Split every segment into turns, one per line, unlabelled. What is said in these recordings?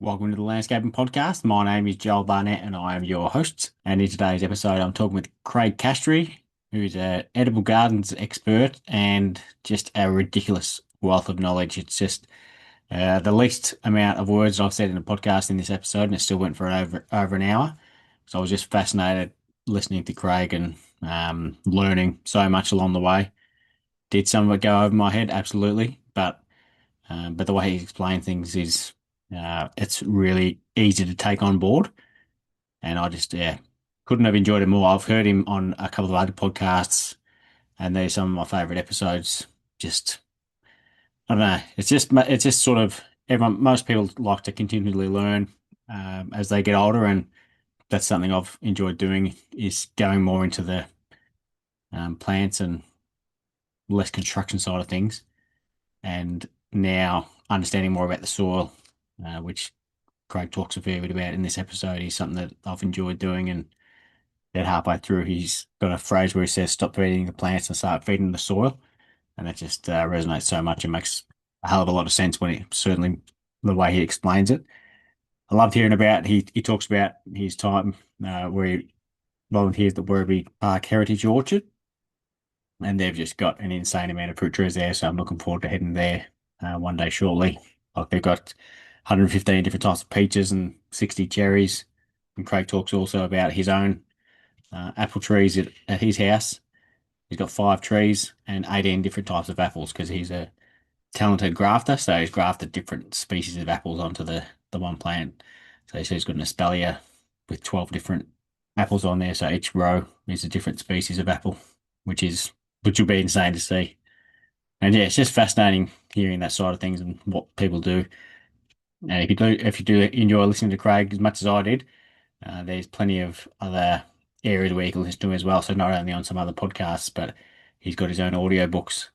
Welcome to the Landscaping Podcast. My name is Joel Barnett and I am your host. And in today's episode, I'm talking with Craig Castree, who's an edible gardens expert and just a ridiculous wealth of knowledge. It's just the least amount of words I've said in a podcast in this episode, and it still went for over an hour. So I was just fascinated listening to Craig and learning so much along the way. Did some of it go over my head? Absolutely. But the way he explained things is it's really easy to take on board. And I just, yeah, couldn't have enjoyed it more. I've heard him on a couple of other podcasts, and they're some of my favorite episodes. Just, I don't know. It's just sort of most people like to continually learn as they get older. And that's something I've enjoyed doing is going more into the plants and less construction side of things. And now understanding more about the soil, which Craig talks a fair bit about in this episode, is something that I've enjoyed doing. And that halfway through, he's got a phrase where he says, "Stop feeding the plants and start feeding the soil," and that just resonates so much. It makes a hell of a lot of sense when certainly the way he explains it. I loved hearing about he talks about his time where he volunteers at the Werribee Park Heritage Orchard, and they've just got an insane amount of fruit trees there. So I'm looking forward to heading there one day shortly. Like they've got 115 different types of peaches and 60 cherries. And Craig talks also about his own apple trees at his house. He's got 5 trees and 18 different types of apples because he's a talented grafter. So he's grafted different species of apples onto the one plant. So he's got an espalier with 12 different apples on there. So each row is a different species of apple, which will be insane to see. And yeah, it's just fascinating hearing that side of things and what people do. And if you do enjoy listening to Craig as much as I did, there's plenty of other areas where you can listen to him as well. So not only on some other podcasts, but he's got his own audio books.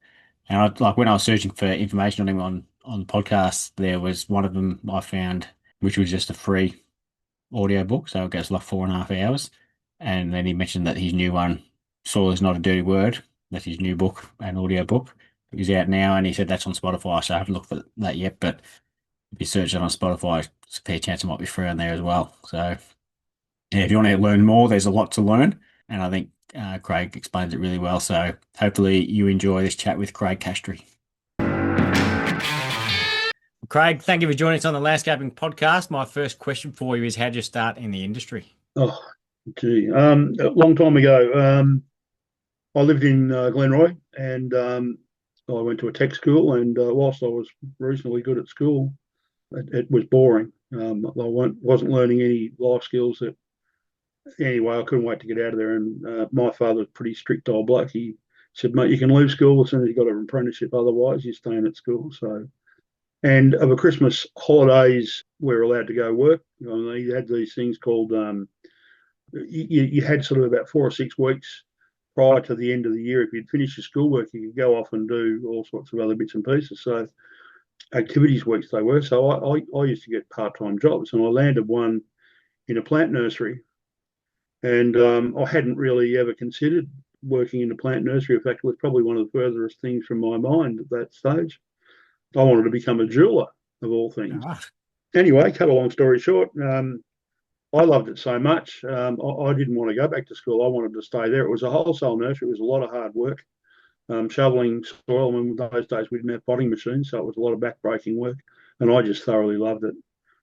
And like when I was searching for information on him on podcasts, there was one of them I found, which was just a free audio book. So it goes like 4.5 hours. And then he mentioned that his new one, Soil is Not a Dirty Word. That's his new book, an audio book. He's out now, and he said that's on Spotify. So I haven't looked at that yet, but if you search it on Spotify, it's a fair chance it might be free on there as well. So yeah, if you want to learn more, there's a lot to learn, and I think Craig explains it really well. So hopefully you enjoy this chat with Craig Castree. Craig, thank you for joining us on the Landscaping Podcast. My first question for you is, how did you start in the industry?
Oh, gee. A long time ago, I lived in Glenroy, and I went to a tech school. And whilst I was reasonably good at school, it was boring. Wasn't learning any life skills. That anyway, I couldn't wait to get out of there. And my father was a pretty strict old bloke. He said, "Mate, you can leave school as soon as you got an apprenticeship. Otherwise, you're staying at school." So, and over Christmas holidays, we're allowed to go work. You had these things called you had sort of about 4 or 6 weeks prior to the end of the year. If you'd finished your schoolwork, you could go off and do all sorts of other bits and pieces. So activities weeks they were. So I used to get part-time jobs, and I landed one in a plant nursery. And I hadn't really ever considered working in a plant nursery. In fact, it was probably one of the furthest things from my mind at that stage. I wanted to become a jeweler, of all things.
Ah,
Anyway, cut a long story short, I loved it so much. I didn't want to go back to school. I wanted to stay there. It was a wholesale nursery. It was a lot of hard work, shoveling soil. I mean, in those days we didn't have potting machines, so it was a lot of back-breaking work, and I just thoroughly loved it.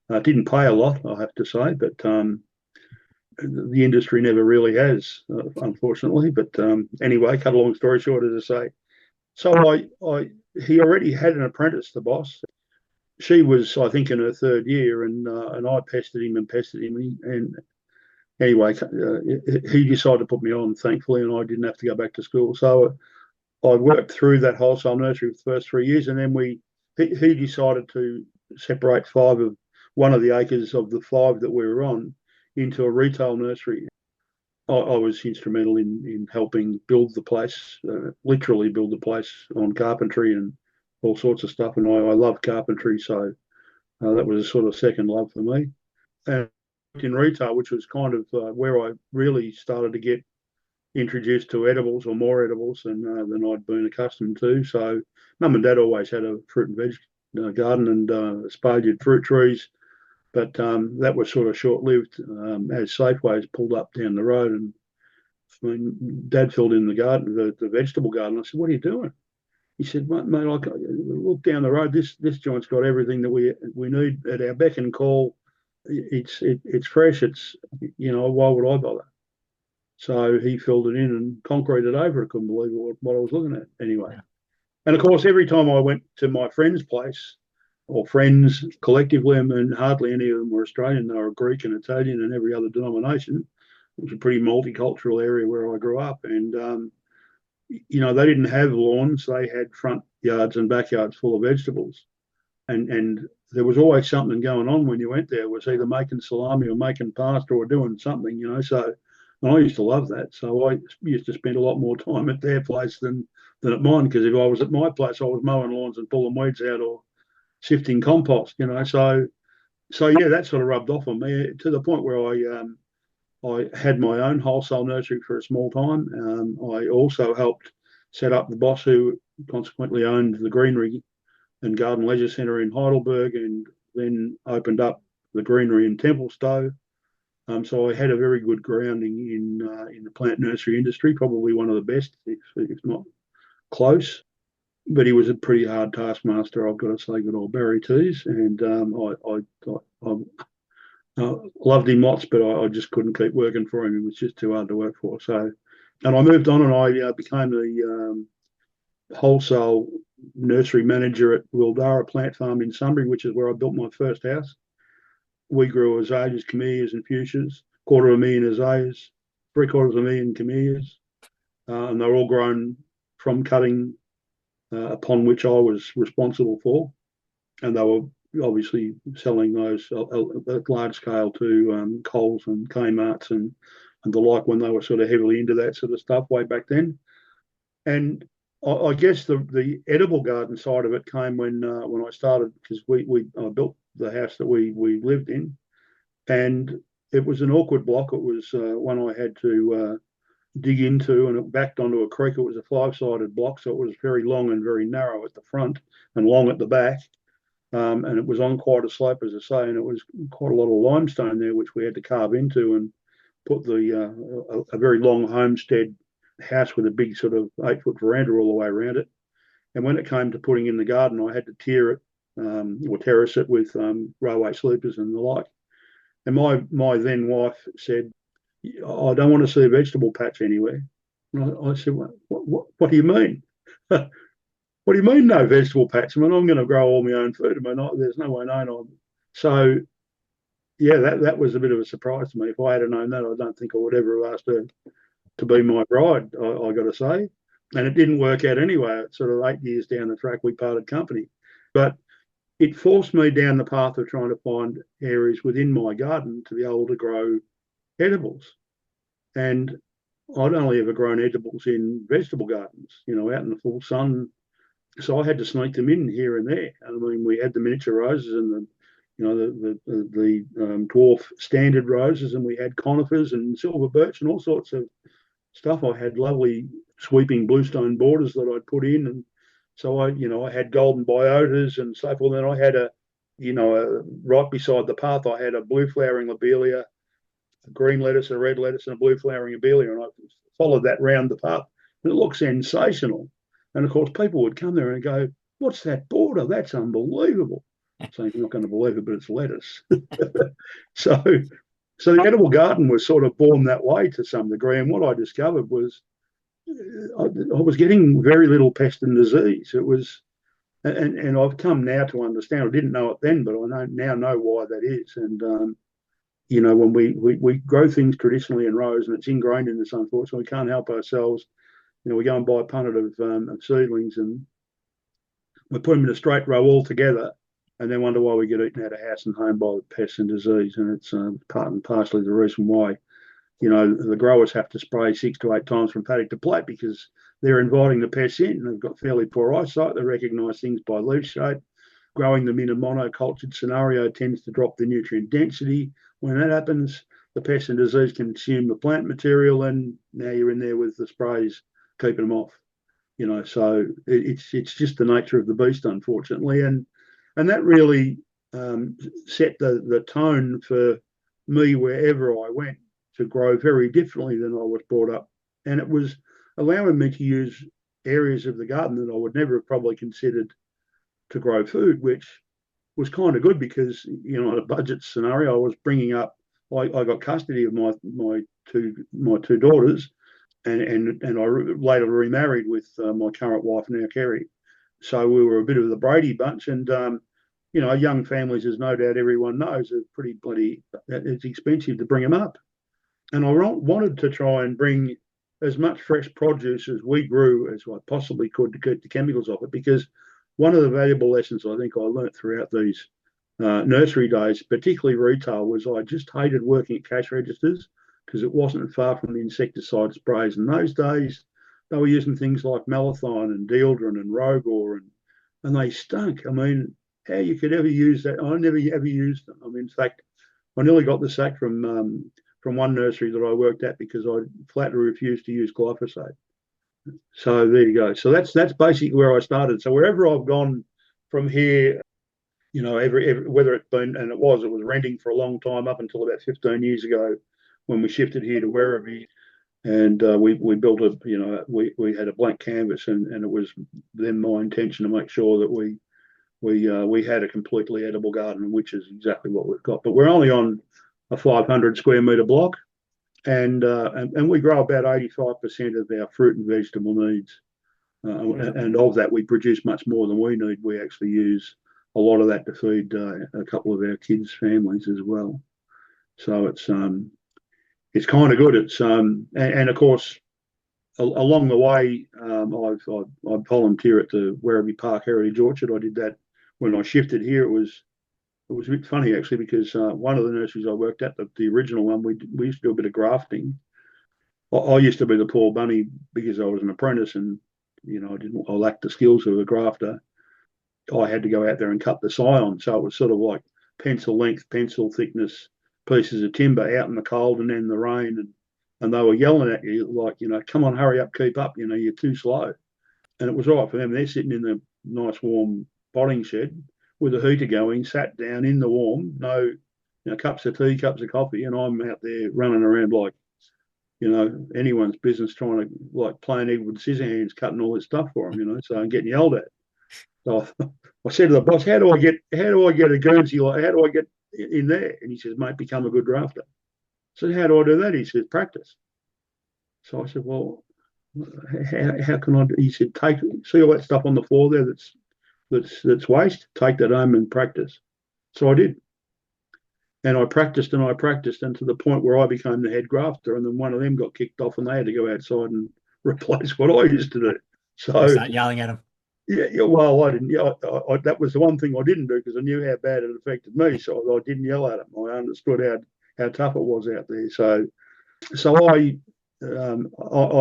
It didn't pay a lot, I have to say, but the industry never really has, unfortunately. But anyway, cut a long story short, as I say, so he already had an apprentice, the boss. She was, I think, in her third year, and I pestered him and pestered him, and anyway, he decided to put me on, thankfully, and I didn't have to go back to school. So I worked through that wholesale nursery for the first 3 years, and then he decided to separate one of the acres of the 5 that we were on into a retail nursery. I was instrumental in helping build the place, literally build the place on carpentry and all sorts of stuff. And I love carpentry, so that was a sort of second love for me. And in retail, which was kind of where I really started to get introduced to edibles, or more edibles than I'd been accustomed to. So mum and dad always had a fruit and veg garden, and espaliered fruit trees. But that was sort of short-lived as Safeways pulled up down the road. And I mean, Dad filled in the garden, the vegetable garden. I said, "What are you doing?" He said, "Mate, look down the road. This joint's got everything that we need at our beck and call. It's fresh. It's why would I bother?" So he filled it in and concreted over it. Couldn't believe what I was looking at. Anyway,
Yeah.
and of course, every time I went to my friend's place or friends collectively, I mean, hardly any of them were Australian. They were Greek and Italian and every other denomination. It was a pretty multicultural area where I grew up, and they didn't have lawns; they had front yards and backyards full of vegetables, and there was always something going on when you went there. It was either making salami or making pasta or doing something, So and I used to love that. So I used to spend a lot more time at their place than at mine, because if I was at my place, I was mowing lawns and pulling weeds out or sifting compost. So yeah, that sort of rubbed off on me to the point where I had my own wholesale nursery for a small time. I also helped set up the boss who consequently owned the Greenery and Garden Leisure Centre in Heidelberg, and then opened up the Greenery in Templestowe. So I had a very good grounding in the plant nursery industry, probably one of the best, if not close. But he was a pretty hard taskmaster, I've got to say, good old Barry Tees. And I loved him lots, but I just couldn't keep working for him. It was just too hard to work for. So, and I moved on, and I became the wholesale nursery manager at Wildara Plant Farm in Sunbury, which is where I built my first house. We grew azaleas, camellias, and fuchsias, 250,000 azaleas, 750,000 camellias, and they're all grown from cutting, upon which I was responsible for, and they were obviously selling those at large scale to Coles and Kmart's and the like, when they were sort of heavily into that sort of stuff way back then. And I guess the edible garden side of it came when I started, because I built the house that we lived in, and it was an awkward block. It was one I had to dig into, and it backed onto a creek. It was a 5-sided block, so it was very long and very narrow at the front and long at the back. And it was on quite a slope, as I say, and it was quite a lot of limestone there, which we had to carve into and put a very long homestead house with a big sort of 8-foot veranda all the way around it. And when it came to putting in the garden, I had to tier it, or terrace it with railway sleepers and the like. And my then wife said, "I don't want to see a vegetable patch anywhere." And I said, what do you mean? What do you mean, no vegetable patch? I mean, I'm going to grow all my own food. I mean, there's no way known. So, yeah, that was a bit of a surprise to me. If I had known that, I don't think I would ever have asked her to be my bride, I got to say. And it didn't work out anyway. It's sort of 8 years down the track, we parted company. But it forced me down the path of trying to find areas within my garden to be able to grow edibles. And I'd only ever grown edibles in vegetable gardens, out in the full sun. So I had to sneak them in here and there. I mean, we had the miniature roses and the dwarf standard roses, and we had conifers and silver birch and all sorts of stuff. I had lovely sweeping bluestone borders that I'd put in, and so I had golden biotas and so forth. And I had right beside the path, I had a blue flowering lobelia, a green lettuce, a red lettuce, and a blue flowering lobelia, and I followed that round the path. And it looked sensational. And of course, people would come there and go, "What's that border? That's unbelievable." So you're not going to believe it, but it's lettuce. so, so the edible garden was sort of born that way to some degree. And what I discovered was I was getting very little pest and disease. It was, and I've come now to understand. I didn't know it then, but I now know why that is. And when we grow things traditionally in rows, and it's ingrained in us, unfortunately, we can't help ourselves. We go and buy a punnet of seedlings, and we put them in a straight row all together, and then wonder why we get eaten out of house and home by pests and disease. And it's part and partially the reason why, the growers have to spray 6 to 8 times from paddock to plate, because they're inviting the pests in. They've got fairly poor eyesight. They recognise things by leaf shape. Growing them in a monocultured scenario tends to drop the nutrient density. When that happens, the pest and disease consume the plant material, and now you're in there with the sprays keeping them off. So it's just the nature of the beast, unfortunately, and that really set the tone for me wherever I went to grow very differently than I was brought up. And it was allowing me to use areas of the garden that I would never have probably considered to grow food, which was kind of good because, in a budget scenario, I was bringing up. I got custody of my two daughters, and I later remarried with my current wife now, Kerry. So we were a bit of the Brady bunch, and young families, as no doubt everyone knows, are pretty bloody. It's expensive to bring them up, and I wanted to try and bring as much fresh produce as we grew as I possibly could to keep the chemicals off it. Because one of the valuable lessons I think I learnt throughout these nursery days, particularly retail, was I just hated working at cash registers because it wasn't far from the insecticide sprays. In those days, they were using things like malathion and dieldrin and Rogor, and they stunk. I mean, how you could ever use that? I never ever used them. I mean, in fact, I nearly got the sack from one nursery that I worked at because I flatly refused to use glyphosate. So there you go. So that's basically where I started. So wherever I've gone from here, every whether it's been, and it was renting for a long time up until about 15 years ago when we shifted here to Werribee, and we built we had a blank canvas, and it was then my intention to make sure that we had a completely edible garden, which is exactly what we've got. But we're only on a 500 square metre block, and we grow about 85% of our fruit and vegetable needs. And of that, we produce much more than we need. We actually use a lot of that to feed a couple of our kids' families as well. So it's kind of good. And of course, along the way, I volunteer at the Werribee Park Heritage Orchard. I did that when I shifted here. It was a bit funny actually because one of the nurseries I worked at, the original one, we used to do a bit of grafting. I used to be the poor bunny because I was an apprentice, and I lacked the skills of a grafter. I had to go out there and cut the scion, so it was sort of like pencil length, pencil thickness pieces of timber out in the cold and then the rain, and they were yelling at you like, come on, hurry up, keep up, you're too slow. And it was right for them. They're sitting in the nice warm potting shed with the heater going, sat down in the warm, no cups of tea, cups of coffee, and I'm out there running around like anyone's business, trying to like playing Edward Scissorhands, cutting all this stuff for them, so I'm getting yelled at. So I said to the boss, how do I get a Guernsey? Like, how do I get in there? And he says, mate, become a good drafter. I said, how do I do that? He says, practice. So I said, well, how can I do? He said, see all that stuff on the floor there that's waste, take that home and practice. So I did. And I practiced and I practiced, and to the point where I became the head grafter, and then one of them got kicked off and they had to go outside and replace what I used to do. So
start yelling at them.
Yeah, well, I didn't. That was the one thing I didn't do because I knew how bad it affected me. So I didn't yell at them. I understood how tough it was out there. So I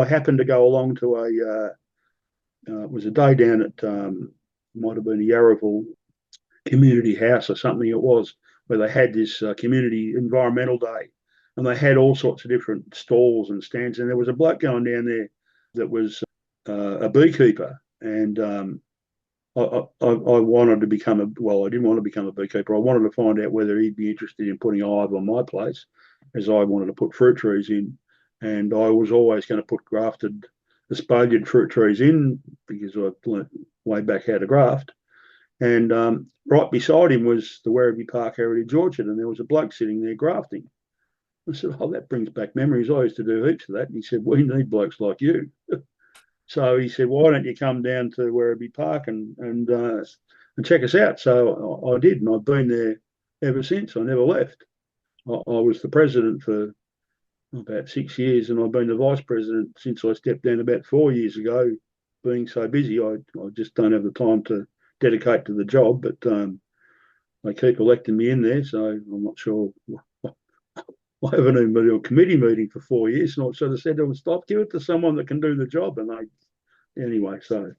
happened to go along to it was a day down at might have been a Yarraville community house or something. It was where they had this community environmental day, and they had all sorts of different stalls and stands. And there was a bloke going down there that was a beekeeper. And I wanted to become I didn't want to become a beekeeper. I wanted to find out whether he'd be interested in putting a hive on my place, as I wanted to put fruit trees in. And I was always going to put grafted espaliered fruit trees in because I've learnt way back how to graft. And right beside him was the Werribee Park Heritage Orchard, and there was a bloke sitting there grafting. I said, oh, that brings back memories. I used to do heaps of that. And he said, we need blokes like you. So he said, why don't you come down to Werribee Park and check us out? So I did, and I've been there ever since. I never left. I was the president for about 6 years, and I've been the vice president since I stepped down about 4 years ago. Being so busy, I just don't have the time to dedicate to the job, but they keep electing me in there, so I'm not sure. I haven't even been to a committee meeting for 4 years, and I sort of said to them, stop, give it to someone that can do the job. And anyway, so.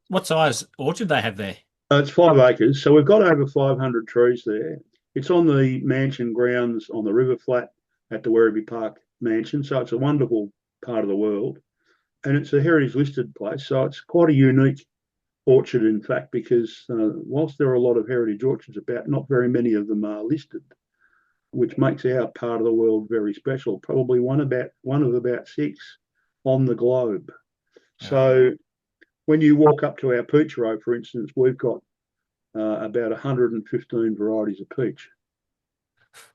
What size orchard they have there?
It's 5 acres, so we've got over 500 trees there. It's on the mansion grounds on the river flat at the Werribee Park mansion, so it's a wonderful part of the world. And it's a heritage listed place, so it's quite a unique orchard, in fact, because whilst there are a lot of heritage orchards about, not very many of them are listed, which makes our part of the world very special. Probably one of about six on the globe. So when you walk up to our peach row, for instance, we've got about 115 varieties of peach.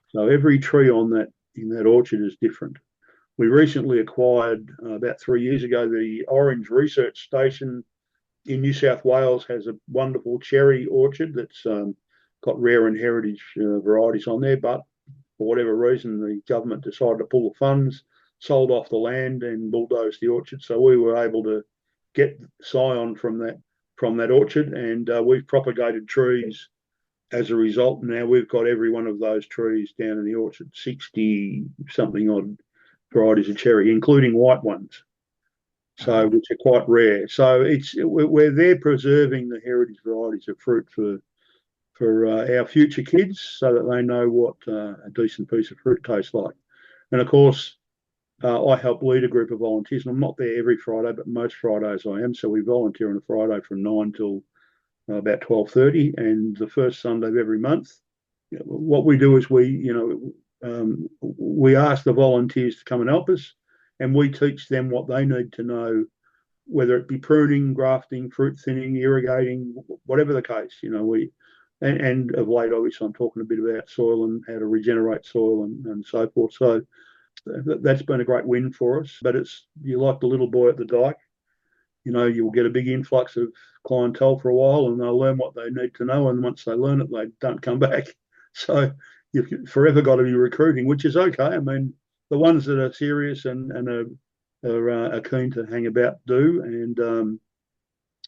So every tree in that orchard is different. We recently acquired about 3 years ago the Orange Research Station in New South Wales has a wonderful cherry orchard that's got rare and heritage varieties on there, but for whatever reason, the government decided to pull the funds, sold off the land, and bulldozed the orchard. So we were able to get scion from that orchard, and we've propagated trees as a result. Now we've got every one of those trees down in the orchard, 60 something odd varieties of cherry, including white ones. So which are quite rare. So we're there preserving the heritage varieties of fruit for our future kids, so that they know what a decent piece of fruit tastes like. And of course, I help lead a group of volunteers, and I'm not there every Friday, but most Fridays I am. So we volunteer on a Friday from 9 till about 12:30, and the first Sunday of every month. What we do is we ask the volunteers to come and help us, and we teach them what they need to know, whether it be pruning, grafting, fruit thinning, irrigating, whatever the case. And of late, obviously, I'm talking a bit about soil and how to regenerate soil and so forth. So that's been a great win for us. But you like the little boy at the dike. You'll get a big influx of clientele for a while, and they'll learn what they need to know. And once they learn it, they don't come back. So you've forever got to be recruiting, which is okay. I mean, the ones that are serious and are keen to hang about do, and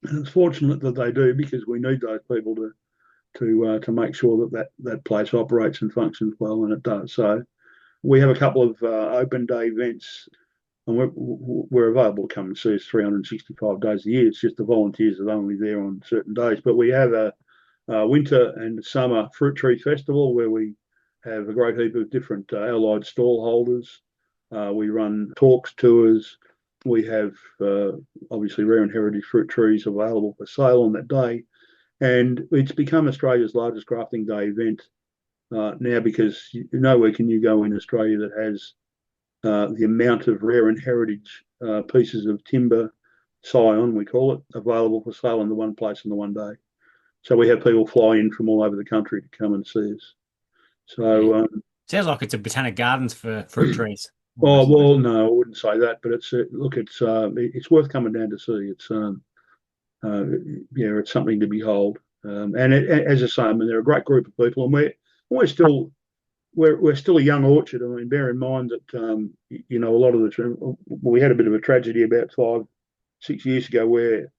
it's fortunate that they do, because we need those people to make sure that place operates and functions well, and it does. So we have a couple of open day events, and we're available to come and see us 365 days a year. It's just the volunteers are only there on certain days. But we have a winter and summer fruit tree festival where we have a great heap of different allied stall holders. We run talks, tours. We have obviously rare and heritage fruit trees available for sale on that day. And it's become Australia's largest grafting day event now, because nowhere can you go in Australia that has the amount of rare and heritage pieces of timber, scion, we call it, available for sale in the one place in the one day. So we have people fly in from all over the country to come and see us. So
sounds like it's a botanic gardens for fruit trees.
Oh well, no, I wouldn't say that, but it's worth coming down to see. It's something to behold. And as I say, I mean, they're a great group of people, and we're still a young orchard. I mean, bear in mind that a lot of we had a bit of a tragedy about 5-6 years ago, where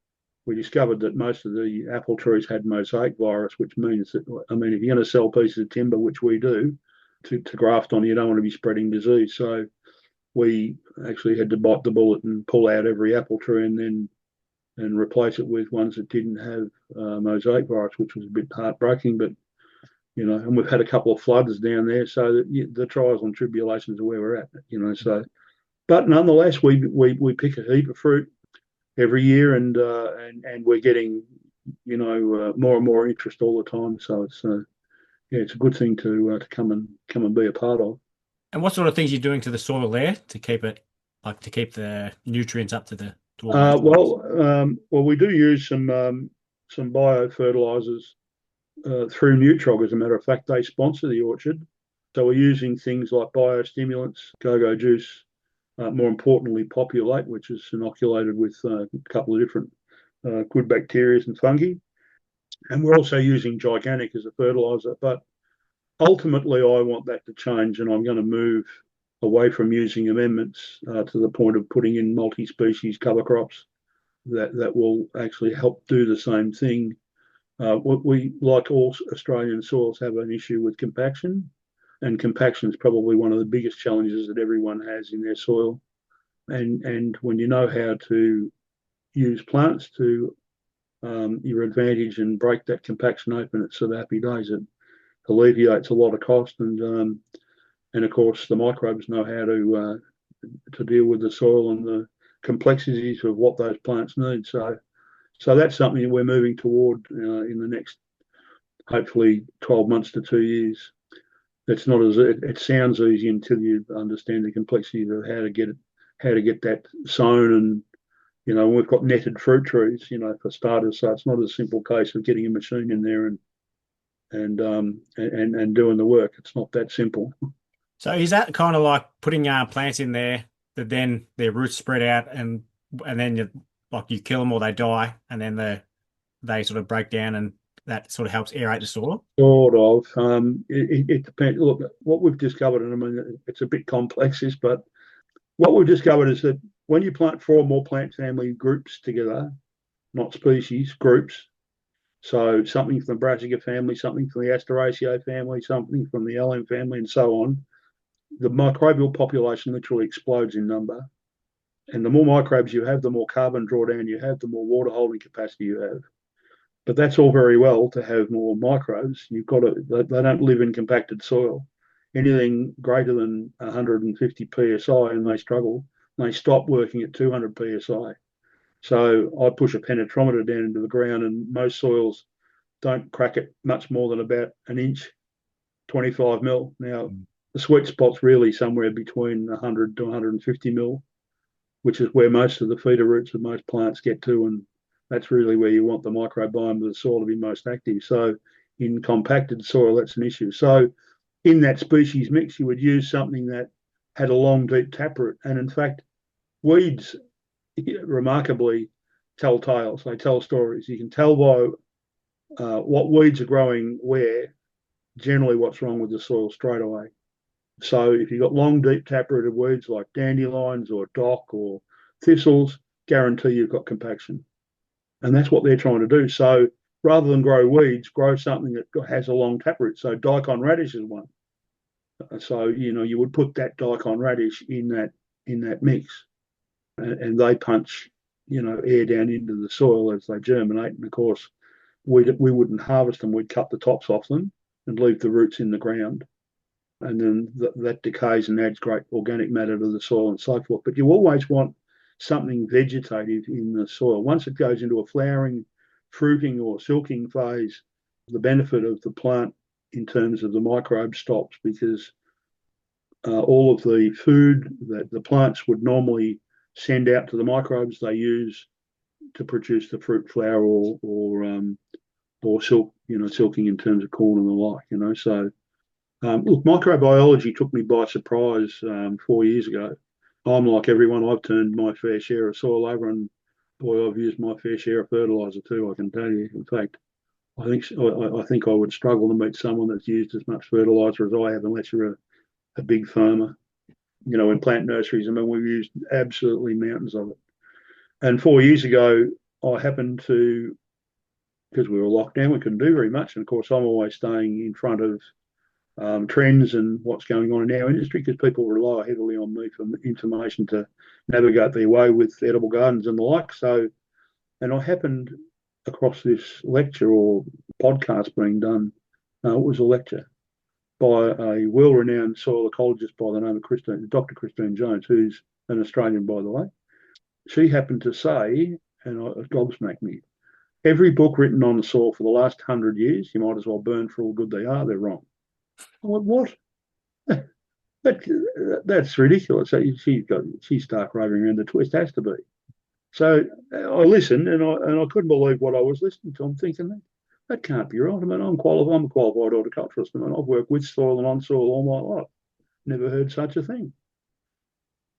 we discovered that most of the apple trees had mosaic virus, which means that, I mean, if you're going to sell pieces of timber, which we do, to graft on, you don't want to be spreading disease. So we actually had to bite the bullet and pull out every apple tree and replace it with ones that didn't have mosaic virus, which was a bit heartbreaking. But and we've had a couple of floods down there, so that the trials and tribulations of where we're at. So, but nonetheless, we pick a heap of fruit every year, and we're getting more and more interest all the time. So it's a good thing to come and be a part of.
And what sort of things are you doing to the soil there to keep the nutrients up to the
we do use some biofertilizers through Nutrog. As a matter of fact, they sponsor the orchard, so we're using things like biostimulants, go-go juice, more importantly, Populate, which is inoculated with a couple of different good bacteria and fungi, and we're also using Gigantic as a fertilizer. But ultimately, I want that to change, and I'm going to move away from using amendments to the point of putting in multi-species cover crops that will actually help do the same thing. We, like all Australian soils, have an issue with compaction, and compaction is probably one of the biggest challenges that everyone has in their soil. And when you know how to use plants to your advantage and break that compaction open, it's sort of happy days. It alleviates a lot of cost, and of course the microbes know how to deal with the soil and the complexities of what those plants need. So So that's something that we're moving toward in the next, hopefully, 12 months to 2 years. It's not as it sounds easy until you understand the complexities of how to get that sown. And we've got netted fruit trees, for starters. So it's not a simple case of getting a machine in there and doing the work. It's not that simple.
So is that kind of like putting plants in there that then their roots spread out and then you kill them or they die and then they sort of break down and that sort of helps aerate the soil?
Sort of. It depends. Look, what we've discovered, and I mean, it's a bit complex, but what we've discovered is that when you plant four or more plant family groups together, not species, groups, so something from the Brassica family, something from the Asteraceae family, something from the Elm family, and so on, the microbial population literally explodes in number. And the more microbes you have, the more carbon drawdown you have, the more water holding capacity you have. But that's all very well to have more microbes. You've got to, they don't live in compacted soil. Anything greater than 150 psi and they struggle, they stop working at 200 psi. So I push a penetrometer down into the ground, and most soils don't crack it much more than about an inch, 25 mil. Now, the sweet spot's really somewhere between 100 to 150 mil, which is where most of the feeder roots of most plants get to. And that's really where you want the microbiome of the soil to be most active. So in compacted soil, that's an issue. So in that species mix, you would use something that had a long, deep taproot. And in fact, weeds remarkably tell tales. They tell stories. You can tell by what weeds are growing where, generally what's wrong with the soil straight away. So if you've got long, deep taprooted weeds like dandelions or dock or thistles, guarantee you've got compaction. And that's what they're trying to do. So rather than grow weeds, grow something that has a long taproot. So daikon radish is one. So you would put that daikon radish in that mix, and they punch air down into the soil as they germinate. And of course, we wouldn't harvest them. We'd cut the tops off them and leave the roots in the ground, and then that decays and adds great organic matter to the soil and so forth. But you always want something vegetative in the soil. Once it goes into a flowering, fruiting, or silking phase, the benefit of the plant in terms of the microbes stops, because all of the food that the plants would normally send out to the microbes, they use to produce the fruit, flower, or silk, silking in terms of corn and the like, So look, microbiology took me by surprise 4 years ago. I'm like everyone, I've turned my fair share of soil over, and boy, I've used my fair share of fertiliser too, I can tell you. In fact, I think I would struggle to meet someone that's used as much fertiliser as I have, unless you're a big farmer. In plant nurseries, I mean, we've used absolutely mountains of it. And 4 years ago, I happened to, because we were locked down, we couldn't do very much. And of course, I'm always staying in front of trends and what's going on in our industry, because people rely heavily on me for information to navigate their way with edible gardens and the like. So, and I happened across this lecture or podcast being done. It was a lecture by a well-renowned soil ecologist by the name of Dr. Christine Jones, who's an Australian, by the way. She happened to say, and it gobsmacked me, every book written on the soil for the last 100 years, you might as well burn for all good they are, they're wrong. I went, what? That's ridiculous. So she's stark raving around the twist, has to be. So I listened, and I couldn't believe what I was listening to. I'm thinking that can't be right. I mean, I'm a qualified horticulturalist. I mean, I've worked with soil and on soil all my life. Never heard such a thing.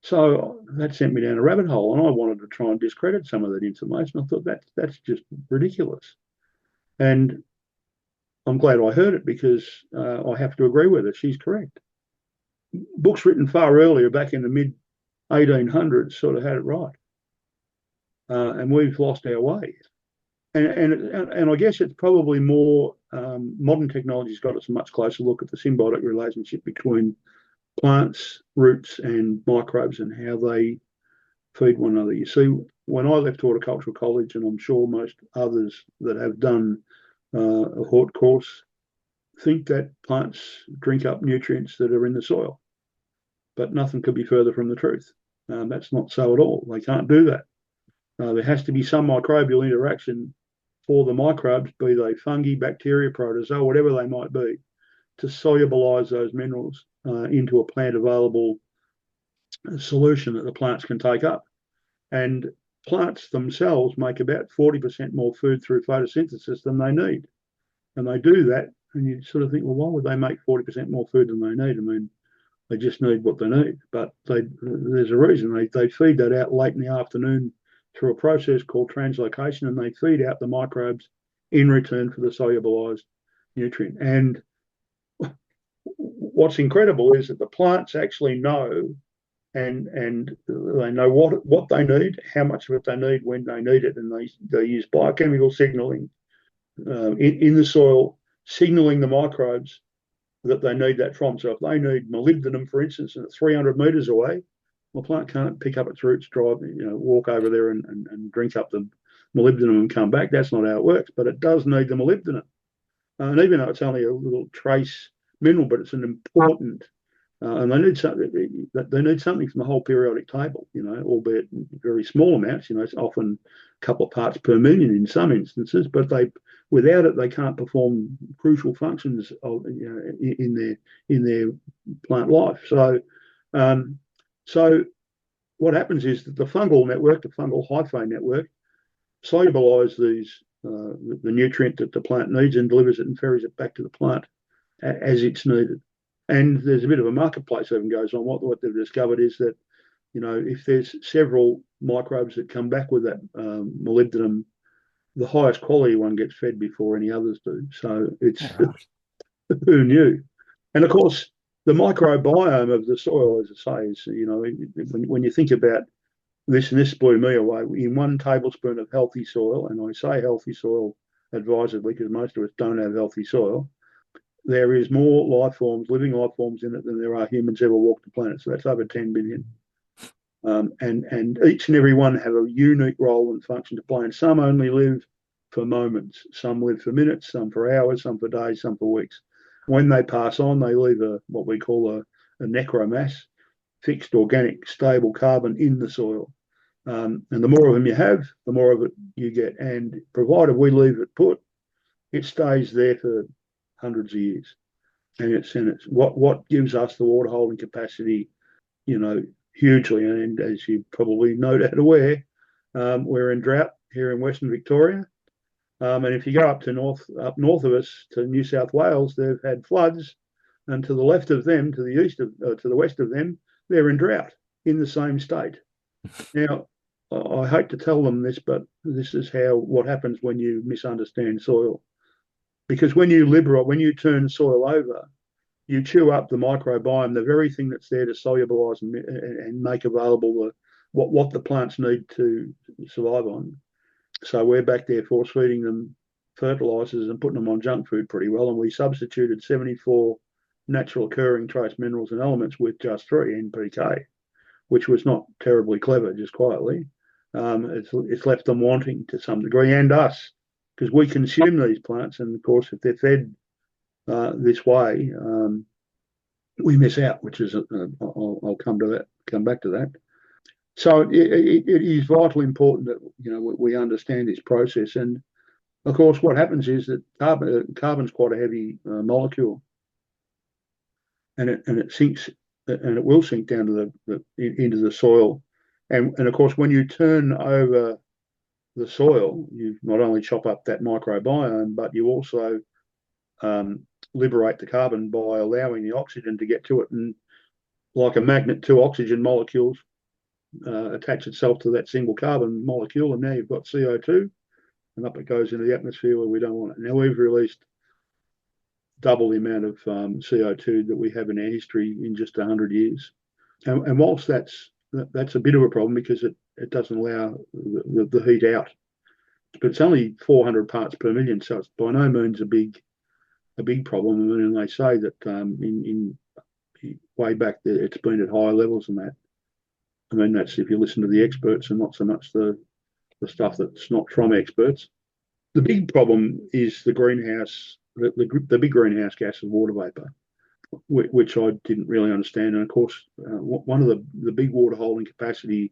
So that sent me down a rabbit hole, and I wanted to try and discredit some of that information. I thought that's just ridiculous. And I'm glad I heard it, because I have to agree with her. She's correct. Books written far earlier, back in the mid 1800s, sort of had it right, and we've lost our way. And I guess it's probably more modern technology's got us a much closer look at the symbiotic relationship between plants, roots, and microbes, and how they feed one another. You see, when I left horticultural college, and I'm sure most others that have done a hort course, think that plants drink up nutrients that are in the soil, but nothing could be further from the truth. That's not so at all. They can't do that. There has to be some microbial interaction for the microbes, be they fungi, bacteria, protozoa, whatever they might be, to solubilize those minerals into a plant available solution that the plants can take up. And plants themselves make about 40% more food through photosynthesis than they need. And they do that. And you sort of think, well, why would they make 40% more food than they need? I mean, they just need what they need. But there's a reason. They feed that out late in the afternoon through a process called translocation, and they feed out the microbes in return for the solubilized nutrient. And what's incredible is that the plants actually know, and they know what they need, how much of it they need, when they need it, and they use biochemical signaling in the soil, signaling the microbes that they need that from. So if they need molybdenum, for instance, and it's 300 meters away, the plant can't pick up its roots, drive, walk over there and drink up the molybdenum and come back. That's not how it works, but it does need the molybdenum. And even though it's only a little trace mineral, but it's an important, and they need something. They need something from the whole periodic table, albeit very small amounts. It's often a couple of parts per million in some instances, but without it they can't perform crucial functions in their plant life. So what happens is that the fungal network, the fungal hyphae network, solubilize the nutrient that the plant needs and delivers it and ferries it back to the plant as it's needed. And there's a bit of a marketplace even goes on. What they've discovered is that, if there's several microbes that come back with that molybdenum, the highest quality one gets fed before any others do. So it's who knew? And of course, the microbiome of the soil, as I say, is, when you think about this, and this blew me away, in 1 tablespoon of healthy soil, and I say healthy soil advisedly because most of us don't have healthy soil, there is more living life forms in it than there are humans ever walked the planet. So that's over 10 billion. And each and every one have a unique role and function to play. And some only live for moments. Some live for minutes, some for hours, some for days, some for weeks. When they pass on, they leave what we call a necromass, fixed, organic, stable carbon in the soil. And the more of them you have, the more of it you get. And provided we leave it put, it stays there for hundreds of years. And it's what gives us the water holding capacity, hugely. And as you probably no doubt aware, we're in drought here in Western Victoria. And if you go up north of us to New South Wales, they've had floods, and to the left of them, to the west of them, they're in drought in the same state. Now, I hate to tell them this, but this is what happens when you misunderstand soil. Because when you turn soil over, you chew up the microbiome, the very thing that's there to solubilize and make available what the plants need to survive on. So we're back there force feeding them fertilizers and putting them on junk food pretty well. And we substituted 74 natural occurring trace minerals and elements with just 3 NPK, which was not terribly clever, just quietly. It's left them wanting to some degree, and us, because we consume these plants. And of course, if they're fed this way, we miss out, which is, I'll come back to that. So it is vitally important that we understand this process. And of course, what happens is that carbon's quite a heavy molecule, and it sinks, and it will sink down to into the soil. And of course, when you turn over the soil, you not only chop up that microbiome, but you also liberate the carbon by allowing the oxygen to get to it. And like a magnet, 2 oxygen molecules attach itself to that single carbon molecule, and now you've got CO2, and up it goes into the atmosphere where we don't want it. Now we've released double the amount of CO2 that we have in our history in just 100 years. And whilst that's a bit of a problem because it doesn't allow the heat out, but it's only 400 parts per million, so it's by no means a big problem. And they say that in way back there, it's been at higher levels than that. I mean, that's if you listen to the experts and not so much the stuff that's not from experts. The big problem is the greenhouse, the big greenhouse gas of water vapor, which I didn't really understand. And of course, one of the big water holding capacity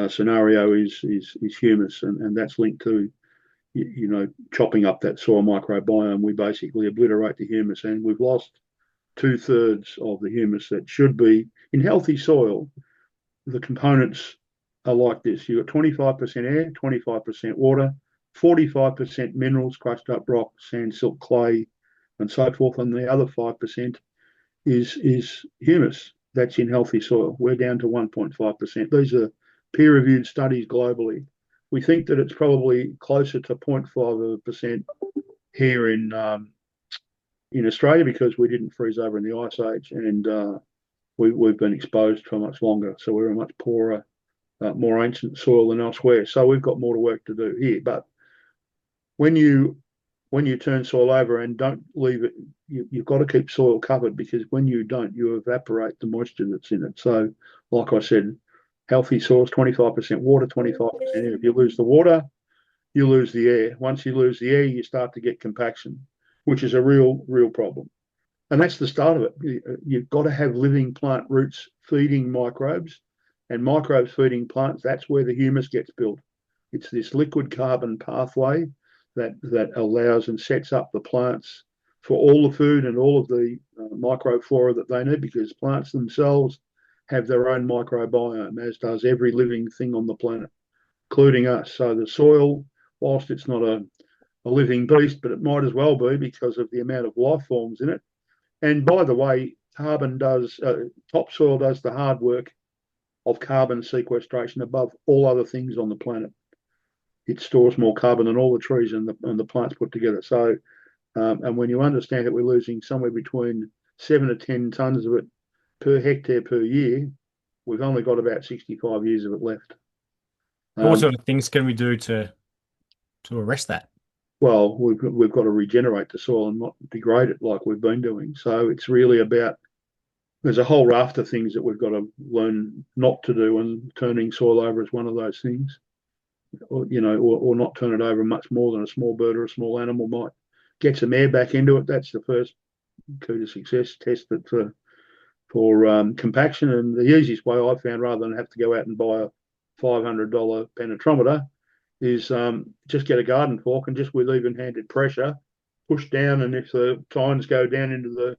scenario is humus, and that's linked to chopping up that soil microbiome. We basically obliterate the humus, and we've lost 2/3 of the humus that should be in healthy soil. The components are like this: you've got 25% air, 25% water, 45% minerals, crushed up rock, sand, silt, clay, and so forth, and the other 5% is humus. That's in healthy soil. We're down to 1.5%. These are peer-reviewed studies globally. We think that it's probably closer to 0.5% here in Australia because we didn't freeze over in the ice age, and we've been exposed for much longer. So we're a much poorer, more ancient soil than elsewhere. So we've got more work to do here. But when you turn soil over and don't leave it, you've got to keep soil covered, because when you don't, you evaporate the moisture that's in it. So, like I said, healthy soil is 25% water, 25% air. If you lose the water, you lose the air. Once you lose the air, you start to get compaction, which is a real problem. And that's the start of it. You've got to have living plant roots feeding microbes, and microbes feeding plants. That's where the humus gets built. It's this liquid carbon pathway that allows and sets up the plants for all the food and all of the microflora that they need, because plants themselves have their own microbiome, as does every living thing on the planet, including us. So the soil, whilst it's not a living beast, but it might as well be because of the amount of life forms in it. And by the way, topsoil does the hard work of carbon sequestration above all other things on the planet. It stores more carbon than all the trees and the plants put together. So, and when you understand that we're losing somewhere between 7 to 10 tonnes of it per hectare per year, we've only got about 65 years of it left.
What sort of things can we do to arrest that?
Well, we've got to regenerate the soil and not degrade it like we've been doing. So it's really about, there's a whole raft of things that we've got to learn not to do, and turning soil over is one of those things. Or not turn it over much more than a small bird or a small animal might. Get some air back into it. That's the first key to success. Test it for compaction. And the easiest way I've found, rather than have to go out and buy a $500 penetrometer, is just get a garden fork and just with even-handed pressure, push down. And if the tines go down into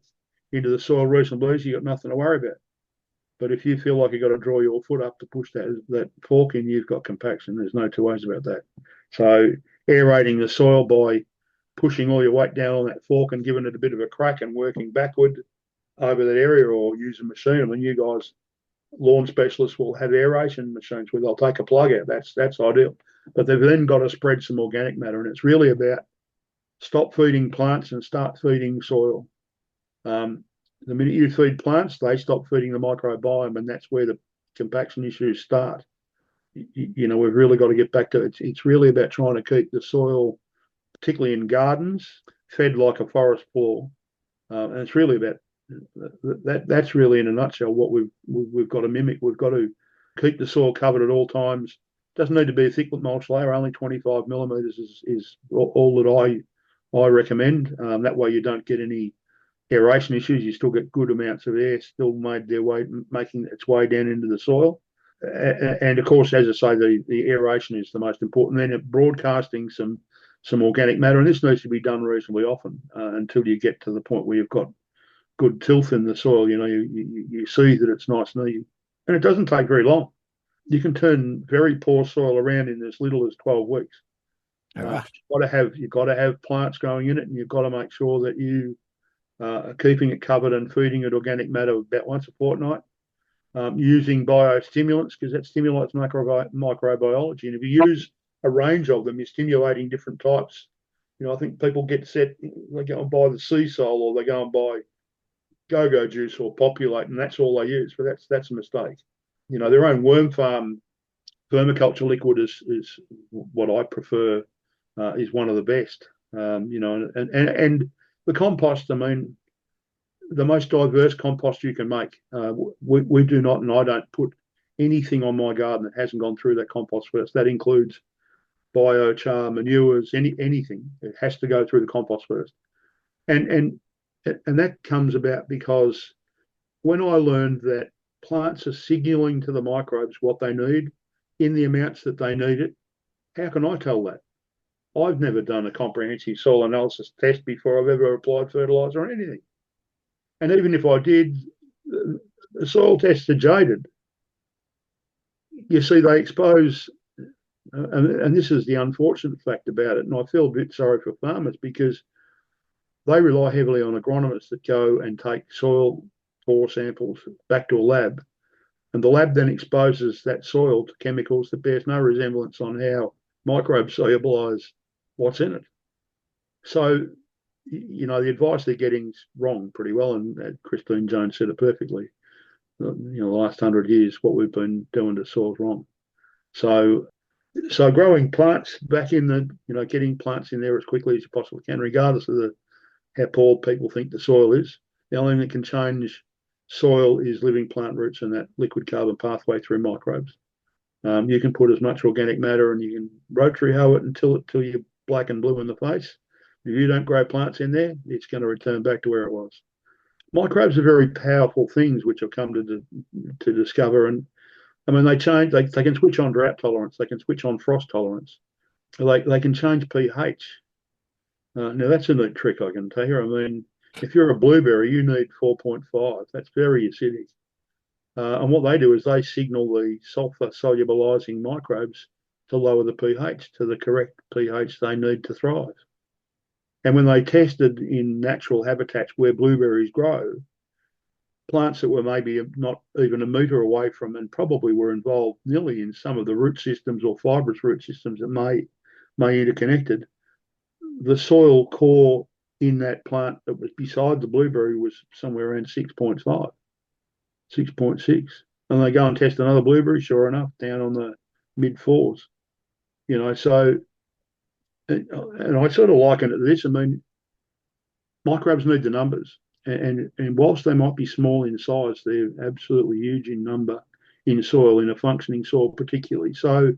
the soil reasonably easy, you've got nothing to worry about. But if you feel like you've got to draw your foot up to push that fork in, you've got compaction. There's no two ways about that. So aerating the soil by pushing all your weight down on that fork and giving it a bit of a crack and working backward over that area, or use a machine. I mean, you guys, lawn specialists, will have aeration machines where they'll take a plug out. That's ideal. But they've then got to spread some organic matter, and it's really about stop feeding plants and start feeding soil. The minute you feed plants, they stop feeding the microbiome, and that's where the compaction issues start. We've really got to get back to it. It's really about trying to keep the soil, particularly in gardens, fed like a forest floor. And it's really about that's really, in a nutshell, what we've got to mimic. We've got to keep the soil covered at all times. Doesn't need to be a thick mulch layer. Only 25 millimeters is all that I recommend. That way you don't get any aeration issues. You still get good amounts of air still making its way down into the soil. And of course, as I say, the aeration is the most important. Then broadcasting some organic matter, and this needs to be done reasonably often until you get to the point where you've got good tilth in the soil. You see that it's nice and easy, and it doesn't take very long. You can turn very poor soil around in as little as 12 weeks.
Right.
You've got to have plants growing in it, and you've got to make sure that you keeping it covered and feeding it organic matter about once a fortnight, using biostimulants, because that stimulates microbiology. And if you use a range of them, you're stimulating different types. I think people get set, they go and buy the sea salt, or they go and buy go-go juice or populate, and that's all they use. But that's a mistake. Their own worm farm permaculture liquid is what I prefer, is one of the best. And the compost, I mean, the most diverse compost you can make. We do not, and I don't put anything on my garden that hasn't gone through that compost first. That includes biochar, manures, anything. It has to go through the compost first. And that comes about because when I learned that plants are signaling to the microbes what they need, in the amounts that they need it. How can I tell that? I've never done a comprehensive soil analysis test before I've ever applied fertiliser or anything. And even if I did, the soil tests are jaded. You see, they expose, and this is the unfortunate fact about it, and I feel a bit sorry for farmers because they rely heavily on agronomists that go and take soil core samples back to a lab, and the lab then exposes that soil to chemicals that bears no resemblance on how microbes solubilise what's in it. So, the advice they're getting is wrong pretty well, and Christine Jones said it perfectly. The last 100 years, what we've been doing to soil's wrong. So growing plants back in getting plants in there as quickly as you possibly can, regardless of how poor people think the soil is. The only thing that can change soil is living plant roots and that liquid carbon pathway through microbes. You can put as much organic matter and you can rotary hoe it until you're black and blue in the face. If you don't grow plants in there, it's going to return back to where it was. Microbes are very powerful things, which I've come to discover. And I mean, they change. They can switch on drought tolerance. They can switch on frost tolerance. They can change pH. Now that's a neat trick I can tell you. I mean, if you're a blueberry, you need 4.5. That's very acidic. And what they do is they signal the sulfur solubilizing microbes to lower the pH to the correct pH they need to thrive. And when they tested in natural habitats where blueberries grow, plants that were maybe not even a metre away from and probably were involved nearly in some of the root systems or fibrous root systems that may interconnected, the soil core in that plant that was beside the blueberry was somewhere around 6.5, 6.6. And they go and test another blueberry, sure enough, down on the mid fours. So, and I sort of liken it to this. I mean, microbes need the numbers. And whilst they might be small in size, they're absolutely huge in number in soil, in a functioning soil particularly. So,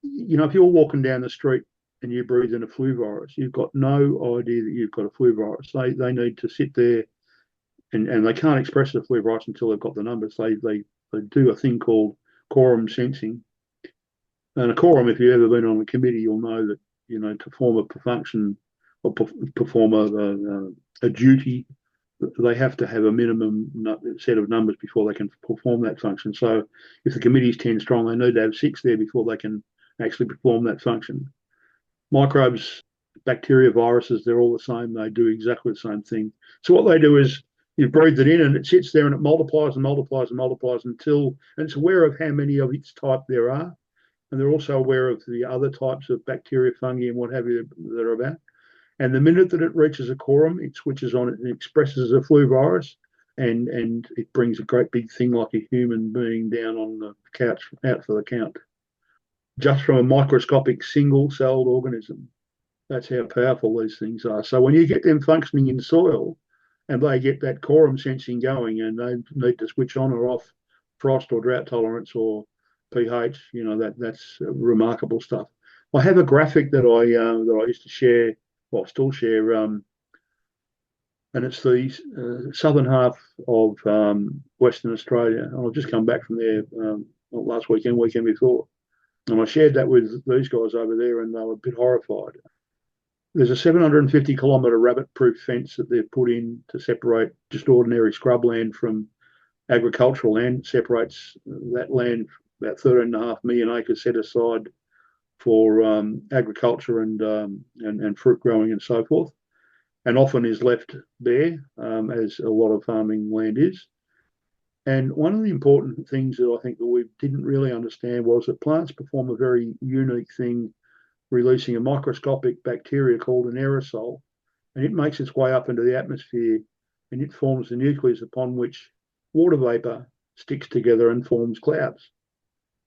if you're walking down the street and you breathe in a flu virus, you've got no idea that you've got a flu virus. They need to sit there and they can't express the flu virus until they've got the numbers. They do a thing called quorum sensing. And a quorum, if you've ever been on a committee, you'll know that, to form a function or perform a duty, they have to have a minimum set of numbers before they can perform that function. So if the committee is 10 strong, they need to have 6 there before they can actually perform that function. Microbes, bacteria, viruses, they're all the same. They do exactly the same thing. So what they do is you breathe it in and it sits there and it multiplies and multiplies and multiplies until, and it's aware of how many of its type there are. And they're also aware of the other types of bacteria, fungi, and what have you that are about. And the minute that it reaches a quorum, it switches on it and expresses a flu virus, and it brings a great big thing like a human being down on the couch out for the count, just from a microscopic single-celled organism. That's how powerful these things are. So when you get them functioning in soil and they get that quorum sensing going and they need to switch on or off frost or drought tolerance or pH, that's remarkable stuff. I have a graphic that I used to share, well, still share, and it's the southern half of Western Australia. And I've just come back from there last weekend before, and I shared that with these guys over there, and they were a bit horrified. There's a 750-kilometre rabbit-proof fence that they've put in to separate just ordinary scrubland from agricultural land. It separates that land, about 13.5 million acres set aside for agriculture and fruit growing and so forth, and often is left bare, as a lot of farming land is. And one of the important things that I think that we didn't really understand was that plants perform a very unique thing, releasing a microscopic bacteria called an aerosol, and it makes its way up into the atmosphere and it forms the nucleus upon which water vapor sticks together and forms clouds.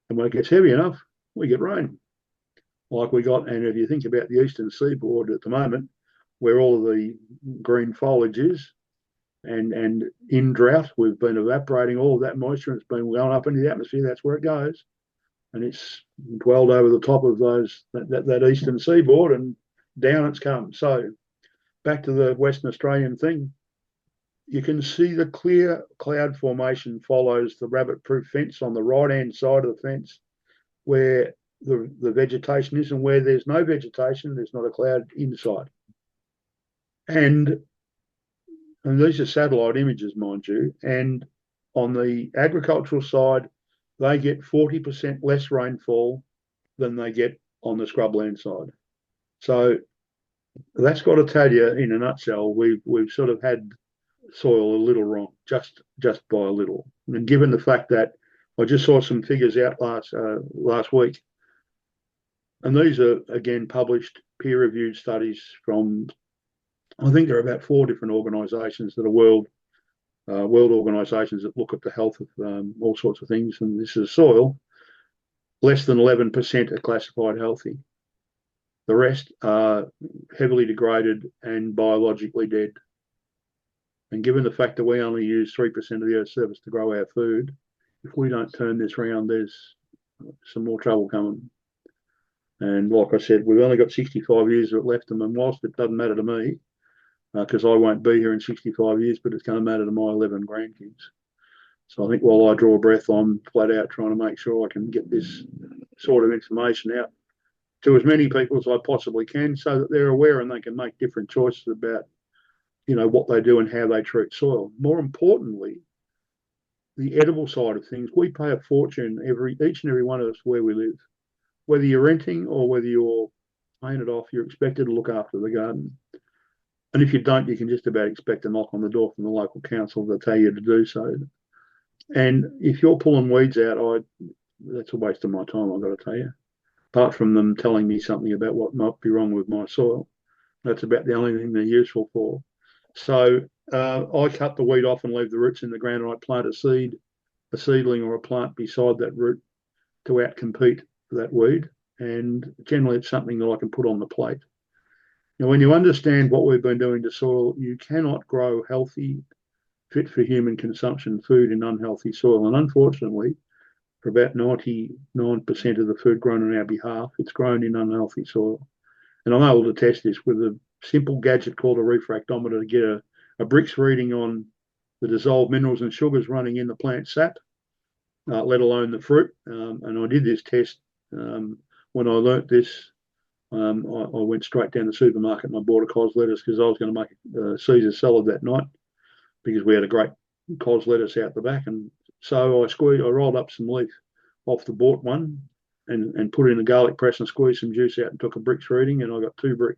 And when it gets heavy enough, we get rain. Like we got, and if you think about the eastern seaboard at the moment, where all of the green foliage is, and in drought, we've been evaporating all of that moisture, and it's been going up into the atmosphere. That's where it goes, and it's dwelled over the top of that eastern seaboard, and down it's come. So back to the Western Australian thing, you can see the clear cloud formation follows the rabbit-proof fence on the right-hand side of the fence. where the vegetation is, and where there's no vegetation, there's not a cloud in sight. And these are satellite images, mind you. And on the agricultural side, they get 40% less rainfall than they get on the scrubland side. So that's got to tell you, in a nutshell, we've sort of had soil a little wrong, just by a little. And given the fact that I just saw some figures out last week, and these are again published peer-reviewed studies from, I think there are about 4 different organisations that are world organisations that look at the health of all sorts of things, and this is soil. Less than 11% are classified healthy. The rest are heavily degraded and biologically dead. And given the fact that we only use 3% of the Earth's surface to grow our food, if we don't turn this around, there's some more trouble coming. And like I said, we've only got 65 years of it left, and whilst it doesn't matter to me, because I won't be here in 65 years, but it's going to matter to my 11 grandkids. So I think while I draw a breath, I'm flat out trying to make sure I can get this sort of information out to as many people as I possibly can, so that they're aware and they can make different choices about, what they do and how they treat soil. More importantly, the edible side of things, we pay a fortune each and every one of us where we live. Whether you're renting or whether you're paying it off, you're expected to look after the garden. And if you don't, you can just about expect a knock on the door from the local council to tell you to do so. And if you're pulling weeds out, that's a waste of my time, I've got to tell you. Apart from them telling me something about what might be wrong with my soil, that's about the only thing they're useful for. So I cut the weed off and leave the roots in the ground, and I plant a seedling or a plant beside that root to outcompete that weed. And generally, it's something that I can put on the plate. Now, when you understand what we've been doing to soil, you cannot grow healthy, fit for human consumption food in unhealthy soil. And unfortunately, for about 99% of the food grown on our behalf, it's grown in unhealthy soil. And I'm able to test this with a simple gadget called a refractometer to get a Brix reading on the dissolved minerals and sugars running in the plant sap, let alone the fruit. And I did this test when I learnt this. I went straight down the supermarket and I bought a cos lettuce because I was going to make a Caesar salad that night because we had a great cos lettuce out the back. And so I rolled up some leaf off the bought one and put it in a garlic press and squeezed some juice out and took a Brix reading, and I got 2 Brix.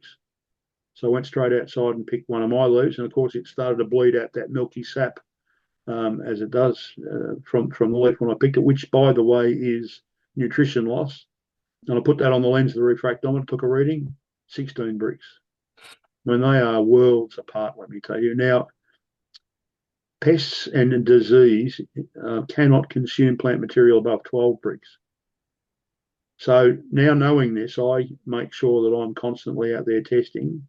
So I went straight outside and picked one of my leaves, and of course it started to bleed out that milky sap as it does from the leaf when I picked it, which, by the way, is nutrition loss. And I put that on the lens of the refractometer, took a reading, 16 Brix. I mean, they are worlds apart, let me tell you. Now, pests and disease cannot consume plant material above 12 Brix. So now knowing this, I make sure that I'm constantly out there testing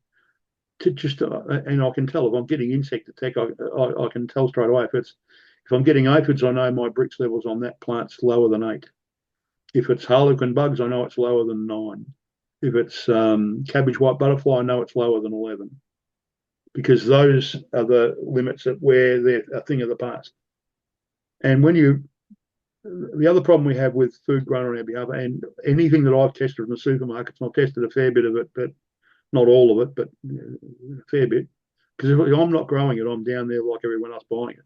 to just, and I can tell if I'm getting insect attack, I can tell straight away. If I'm getting aphids, I know my Brix levels on that plant's lower than 8. If it's harlequin bugs, I know it's lower than 9. If it's cabbage white butterfly, I know it's lower than 11, because those are the limits at where they're a thing of the past. And the other problem we have with food grown on our behalf, and anything that I've tested in the supermarkets, and I've tested a fair bit of it, but not all of it, but a fair bit, because if I'm not growing it, I'm down there like everyone else buying it.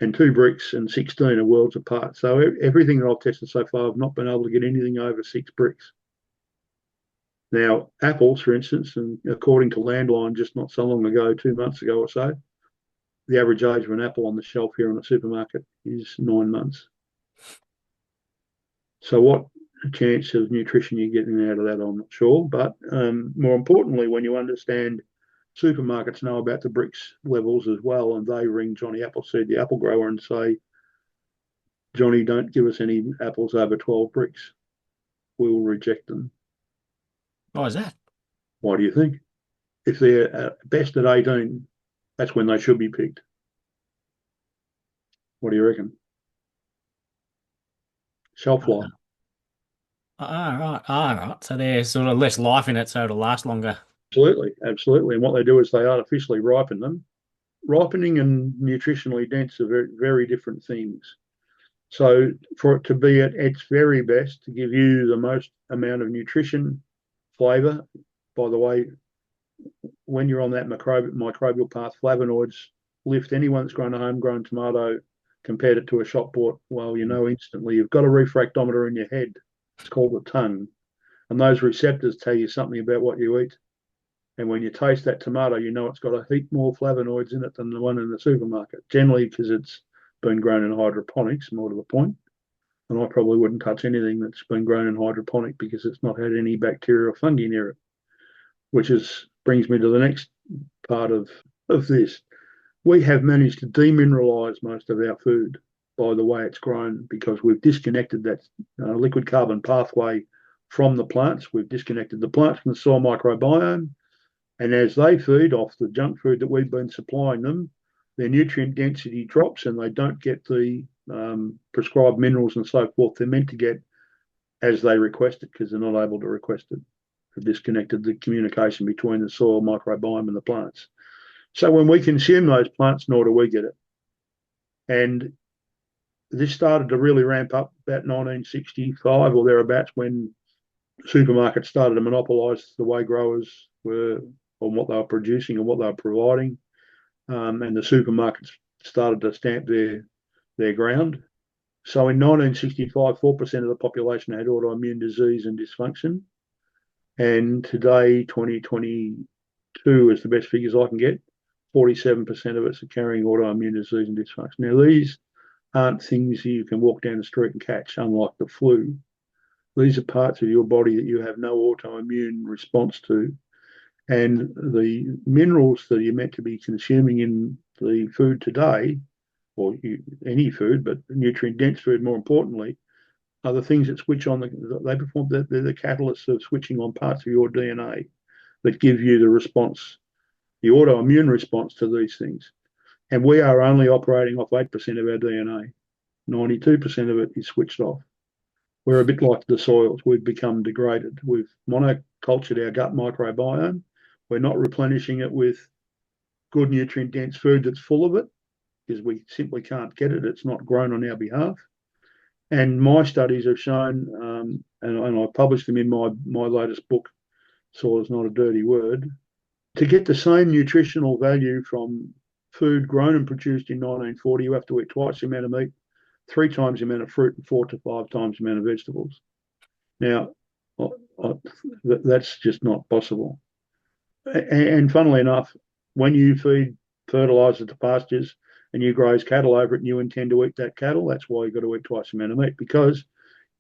And 2 Brix and 16 are worlds apart. So everything that I've tested so far, I've not been able to get anything over 6 Brix. Now, apples, for instance, and according to Landline, just not so long ago, 2 months ago or so, the average age of an apple on the shelf here in the supermarket is 9 months. So what chance of nutrition you're getting out of that, I'm not sure. But more importantly, when you understand, supermarkets know about the Brix levels as well, and they ring Johnny Appleseed, the apple grower, and say, Johnny, don't give us any apples over 12 Brix. We will reject them.
Why is that?
Why do you think? If they're best at 18, that's when they should be picked. What do you reckon? Shelf life.
All right. So there's sort of less life in it, so it'll last longer.
Absolutely. And what they do is they artificially ripen them. Ripening and nutritionally dense are very, very different things. So for it to be at its very best, to give you the most amount of nutrition, flavour, by the way, when you're on that microbial path, flavonoids lift anyone that's grown a homegrown tomato, compared it to a shop bought, well, you know instantly you've got a refractometer in your head. It's called the tongue. And those receptors tell you something about what you eat. And when you taste that tomato, you know it's got a heap more flavonoids in it than the one in the supermarket, generally because it's been grown in hydroponics, more to the point. And I probably wouldn't touch anything that's been grown in hydroponic because it's not had any bacteria or fungi near it, which brings me to the next part of this. We have managed to demineralize most of our food by the way it's grown because we've disconnected that liquid carbon pathway from the plants. We've disconnected the plants from the soil microbiome. And as they feed off the junk food that we've been supplying them, their nutrient density drops and they don't get the prescribed minerals and so forth they're meant to get as they request it because they're not able to request it. We've disconnected the communication between the soil microbiome and the plants. So when we consume those plants, nor do we get it. And this started to really ramp up about 1965 or thereabouts when supermarkets started to monopolise the way growers were on what they were producing and what they were providing. And the supermarkets started to stamp their ground. So in 1965, 4% of the population had autoimmune disease and dysfunction. And today, 2022 is the best figures I can get. 47% of us are carrying autoimmune disease and dysfunction. Now, these aren't things you can walk down the street and catch, unlike the flu. These are parts of your body that you have no autoimmune response to. And the minerals that you're meant to be consuming in the food today, or any food, but nutrient-dense food more importantly, are the things that switch on, they're the catalysts of switching on parts of your DNA that give you the response, the autoimmune response to these things. And we are only operating off 8% of our DNA. 92% of it is switched off. We're a bit like the soils. We've become degraded. We've monocultured our gut microbiome. We're not replenishing it with good nutrient-dense food that's full of it because we simply can't get it. It's not grown on our behalf. And my studies have shown, and I published them in my latest book, Soil is Not a Dirty Word, to get the same nutritional value from food grown and produced in 1940, you have to eat twice the amount of meat, 3 times the amount of fruit, and 4 to 5 times the amount of vegetables. Now, that's just not possible. And funnily enough, when you feed fertiliser to pastures and you graze cattle over it and you intend to eat that cattle, that's why you've got to eat twice the amount of meat, because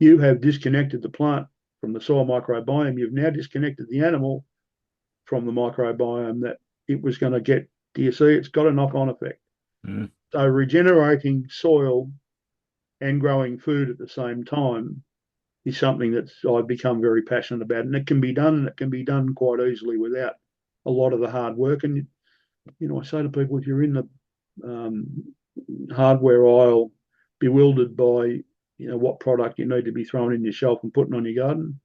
you have disconnected the plant from the soil microbiome. You've now disconnected the animal from the microbiome that it was going to get. Do you see? It's got a knock-on effect.
Mm.
So regenerating soil and growing food at the same time is something that I've become very passionate about. And it can be done, and it can be done quite easily without a lot of the hard work. And, you know, I say to people, if you're in the hardware aisle bewildered by, you know, what product you need to be throwing in your shelf and putting on your garden,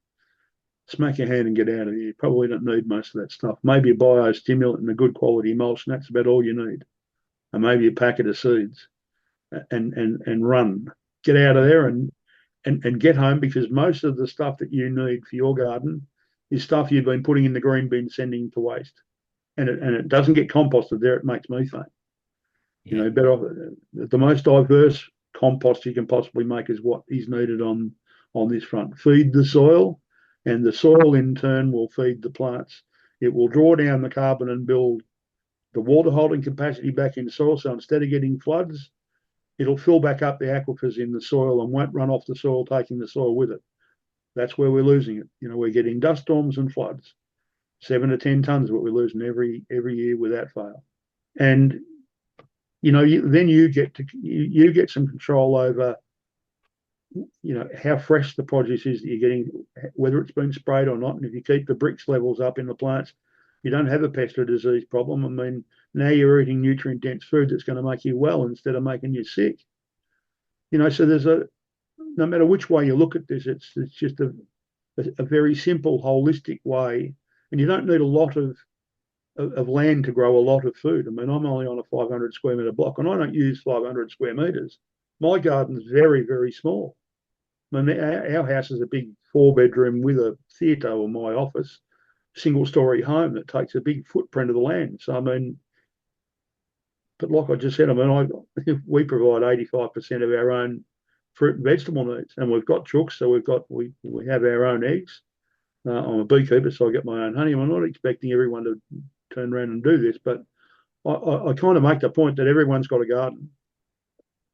smack your hand and get out of here. You probably don't need most of that stuff. Maybe a biostimulant and a good quality mulch, and that's about all you need. And maybe a packet of seeds and run. Get out of there and get home, because most of the stuff that you need for your garden is stuff you've been putting in the green bin, sending to waste. And it doesn't get composted there. It makes methane.
Yeah.
You know, better off, the most diverse compost you can possibly make is what is needed on this front. Feed the soil, and the soil in turn will feed the plants. It will draw down the carbon and build the water holding capacity back in the soil. So instead of getting floods, it'll fill back up the aquifers in the soil and won't run off the soil, taking the soil with it. That's where we're losing it. You know, we're getting dust storms and floods. 7 to 10 tons is what we're losing every year without fail. And you know, then you get some control over, you know, how fresh the produce is that you're getting, whether it's been sprayed or not. And if you keep the bricks levels up in the plants, you don't have a pest or disease problem. I mean, now you're eating nutrient dense food that's going to make you well instead of making you sick. You know, so no matter which way you look at this, it's just a very simple, holistic way, and you don't need a lot of land to grow a lot of food. I mean, I'm only on a 500 square metre block, and I don't use 500 square metres. My garden's very, very small. I mean, our house is a big 4 bedroom with a theatre or my office, single story home that takes a big footprint of the land. So, I mean, but like I just said, I mean, we provide 85% of our own fruit and vegetable needs, and we've got chooks, so we have our own eggs. I'm a beekeeper, so I get my own honey. I'm not expecting everyone to turn around and do this, but I kind of make the point that everyone's got a garden,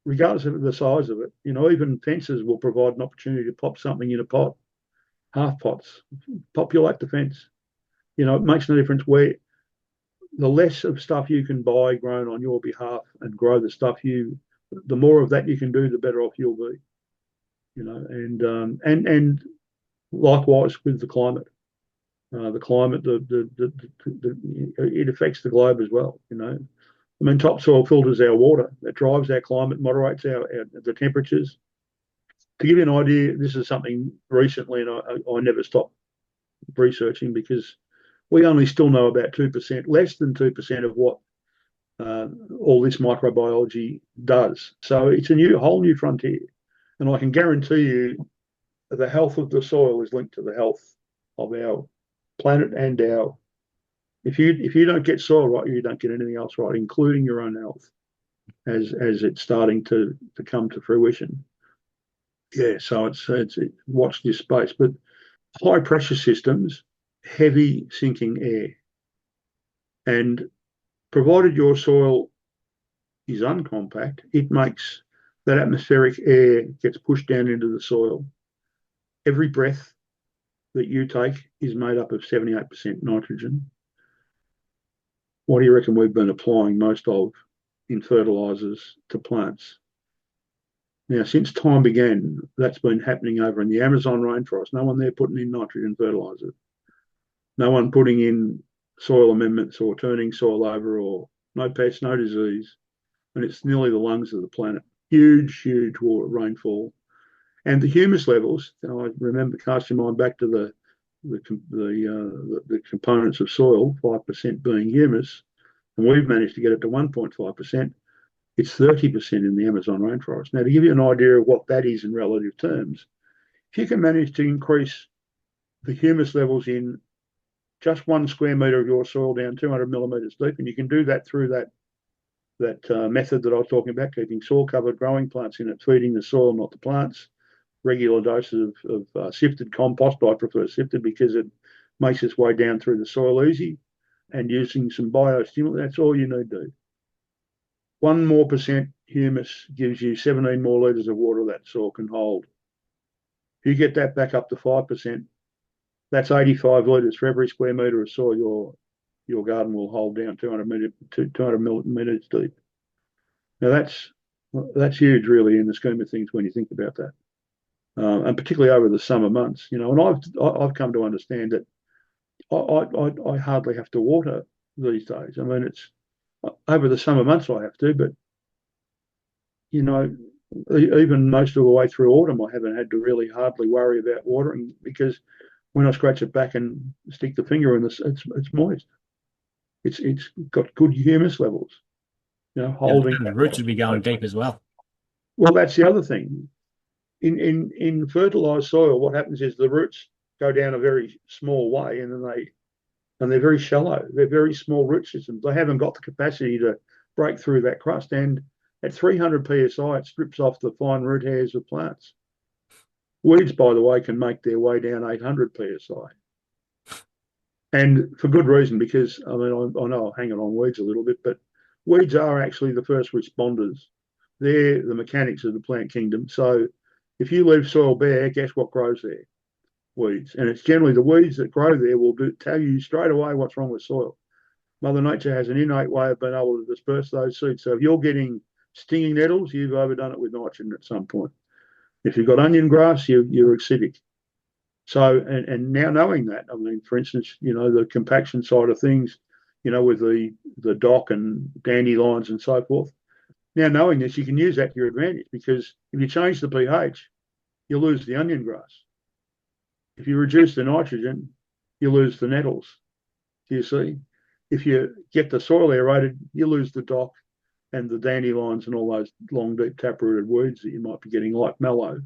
regardless of the size of it. You know, even fences will provide an opportunity to pop something in a pot, half pots, populate the fence. You know, it makes no difference where. The less of stuff you can buy grown on your behalf and grow the stuff the more of that you can do, the better off you'll be. You know, and likewise with the climate. The climate, it affects the globe as well. You know, I mean, topsoil filters our water. It drives our climate, moderates the temperatures. To give you an idea, this is something recently, and I never stopped researching because we only still know about 2%, less than 2% of what all this microbiology does. So it's whole new frontier. And I can guarantee you the health of the soil is linked to the health of our planet and if you don't get soil right, you don't get anything else right, including your own health, as it's starting to come to fruition. Yeah, so it's watch this space. But high pressure systems, heavy sinking air, and provided your soil is uncompact, it makes that atmospheric air gets pushed down into the soil. Every breath that you take is made up of 78% nitrogen. What do you reckon we've been applying most of in fertilizers to plants? Now, since time began, that's been happening over in the Amazon rainforest. No one there putting in nitrogen fertilizer. No one putting in soil amendments or turning soil over, or no pests, no disease. And it's nearly the lungs of the planet. Huge, huge rainfall. And the humus levels, I remember casting mind back to the components of soil, 5% being humus, and we've managed to get it to 1.5%. It's 30% in the Amazon rainforest. Now, to give you an idea of what that is in relative terms, if you can manage to increase the humus levels in just 1 square metre of your soil down 200 millimetres deep, and you can do that through that method that I was talking about, keeping soil covered, growing plants in it, feeding the soil, not the plants, regular doses of sifted compost. I prefer sifted because it makes its way down through the soil easy, and using some biostimulant. That's all you need to do. 1% more humus gives you 17 more litres of water that soil can hold. If you get that back up to 5%, that's 85 litres for every square metre of soil your garden will hold down 200 millimetres deep. Now that's huge, really, in the scheme of things when you think about that, and particularly over the summer months. You know, and I've come to understand that I hardly have to water these days. I mean, it's over the summer months I have to, but you know, even most of the way through autumn, I haven't had to really hardly worry about watering because when I scratch it back and stick the finger in this, it's moist. It's got good humus levels. You know, holding.
And the roots would be going deep as well.
Well, that's the other thing. In fertilized soil, what happens is the roots go down a very small way, and they're very shallow. They're very small root systems. They haven't got the capacity to break through that crust. And at 300 psi, it strips off the fine root hairs of plants. Weeds, by the way, can make their way down 800 psi. And for good reason, because, I mean, I know I'm hanging on weeds a little bit, but weeds are actually the first responders. They're the mechanics of the plant kingdom. So if you leave soil bare, guess what grows there? Weeds. And it's generally the weeds that grow there will tell you straight away what's wrong with soil. Mother Nature has an innate way of being able to disperse those seeds. So if you're getting stinging nettles, you've overdone it with nitrogen at some point. If you've got onion grass, you're acidic. So, and now knowing that, I mean, for instance, you know, the compaction side of things, you know, with the dock and dandelions and so forth. Now knowing this, you can use that to your advantage because if you change the pH, you lose the onion grass. If you reduce the nitrogen, you lose the nettles. Do you see? If you get the soil aerated, you lose the dock and the dandelions and all those long, deep taprooted weeds that you might be getting, like mallow.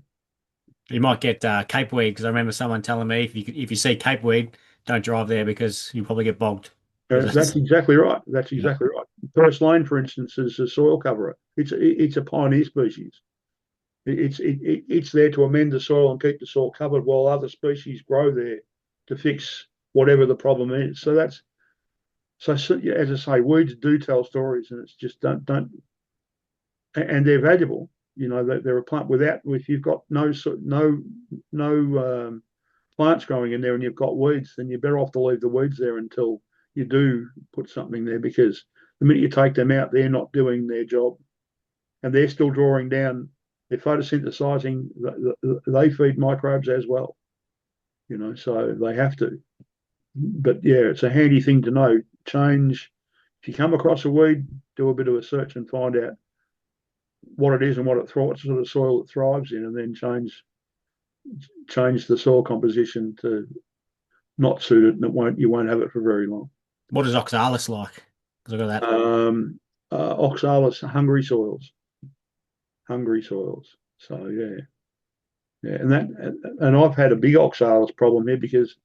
You might get cape weed because I remember someone telling me if you see cape weed, don't drive there because you'll probably get bogged.
That's exactly right. That's
Yeah.
exactly right. Purslane, for instance, is a soil coverer. It's a pioneer species. It's there to amend the soil and keep the soil covered while other species grow there to fix whatever the problem is. So as I say, weeds do tell stories, and it's just don't and they're valuable. You know, they're a plant without, if you've got no plants growing in there and you've got weeds, then you're better off to leave the weeds there until you do put something there, because the minute you take them out, they're not doing their job, and they're still drawing down. They're photosynthesizing. They feed microbes as well, you know, so they have to. But yeah, it's a handy thing to know. Change, if you come across a weed, do a bit of a search and find out what it is and what sort of soil it thrives in, and then change the soil composition to not suit it, and you won't have it for very long.
What is oxalis like? Because I got that.
Oxalis, hungry soils. So yeah, and I've had a big oxalis problem here because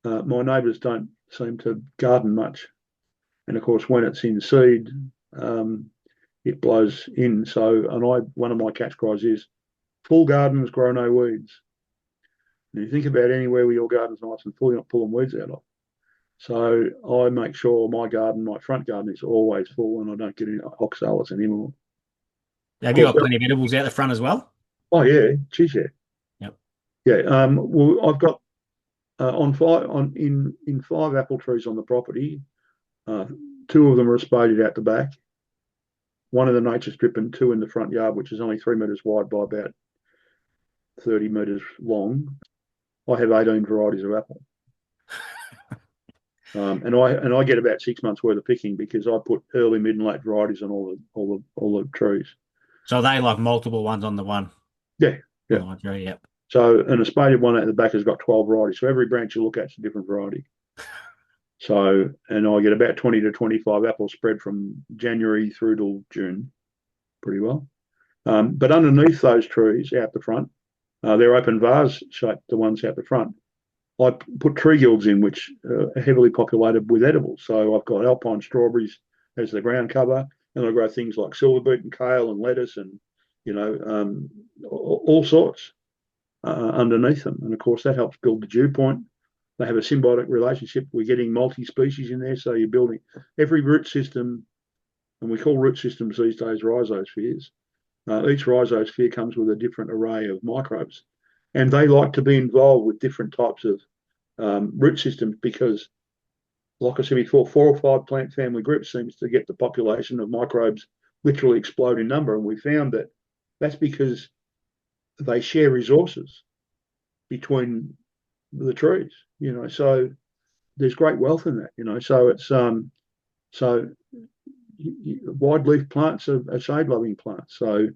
my neighbours don't seem to garden much, and of course when it's in seed, it blows in. So, one of my catch cries is, "Full gardens grow no weeds." And you think about anywhere where your garden's nice and full, you're not pulling weeds out of. So I make sure my front garden is always full, and I don't get any oxalis anymore. Of
Have you
course,
got plenty of edibles out the front as well?
oh yeah, geez, yeah,
Yep.
yeah. Well, I've got in 5 apple trees on the property. Uh, 2 of them are spaded out the back. One in the nature strip and 2 in the front yard, which is only 3 metres wide by about 30 metres long. I have 18 varieties of apple. And I get about 6 months worth of picking because I put early, mid, and late varieties on all the trees.
So are they like multiple ones on the one
Yeah,
on
yeah.
the one tree? Yep.
So and a spaded one at the back has got 12 varieties. So every branch you look at is a different variety. So and I get about 20 to 25 apples spread from January through till June, pretty well. But underneath those trees out the front, they're open vase shaped, the ones out the front. I put tree guilds in, which are heavily populated with edibles. So I've got alpine strawberries as the ground cover, and I grow things like silver beet and kale and lettuce and, all sorts underneath them. And of course, that helps build the dew point. They have a symbiotic relationship. We're getting multi-species in there, so you're building every root system, and we call root systems these days rhizospheres. Each rhizosphere comes with a different array of microbes, and they like to be involved with different types of root systems because, like I said before, 4 or 5 plant family groups seems to get the population of microbes literally explode in number. And we found that that's because they share resources between the trees, so there's great wealth in that. So it's so wide leaf plants are shade loving plants. So,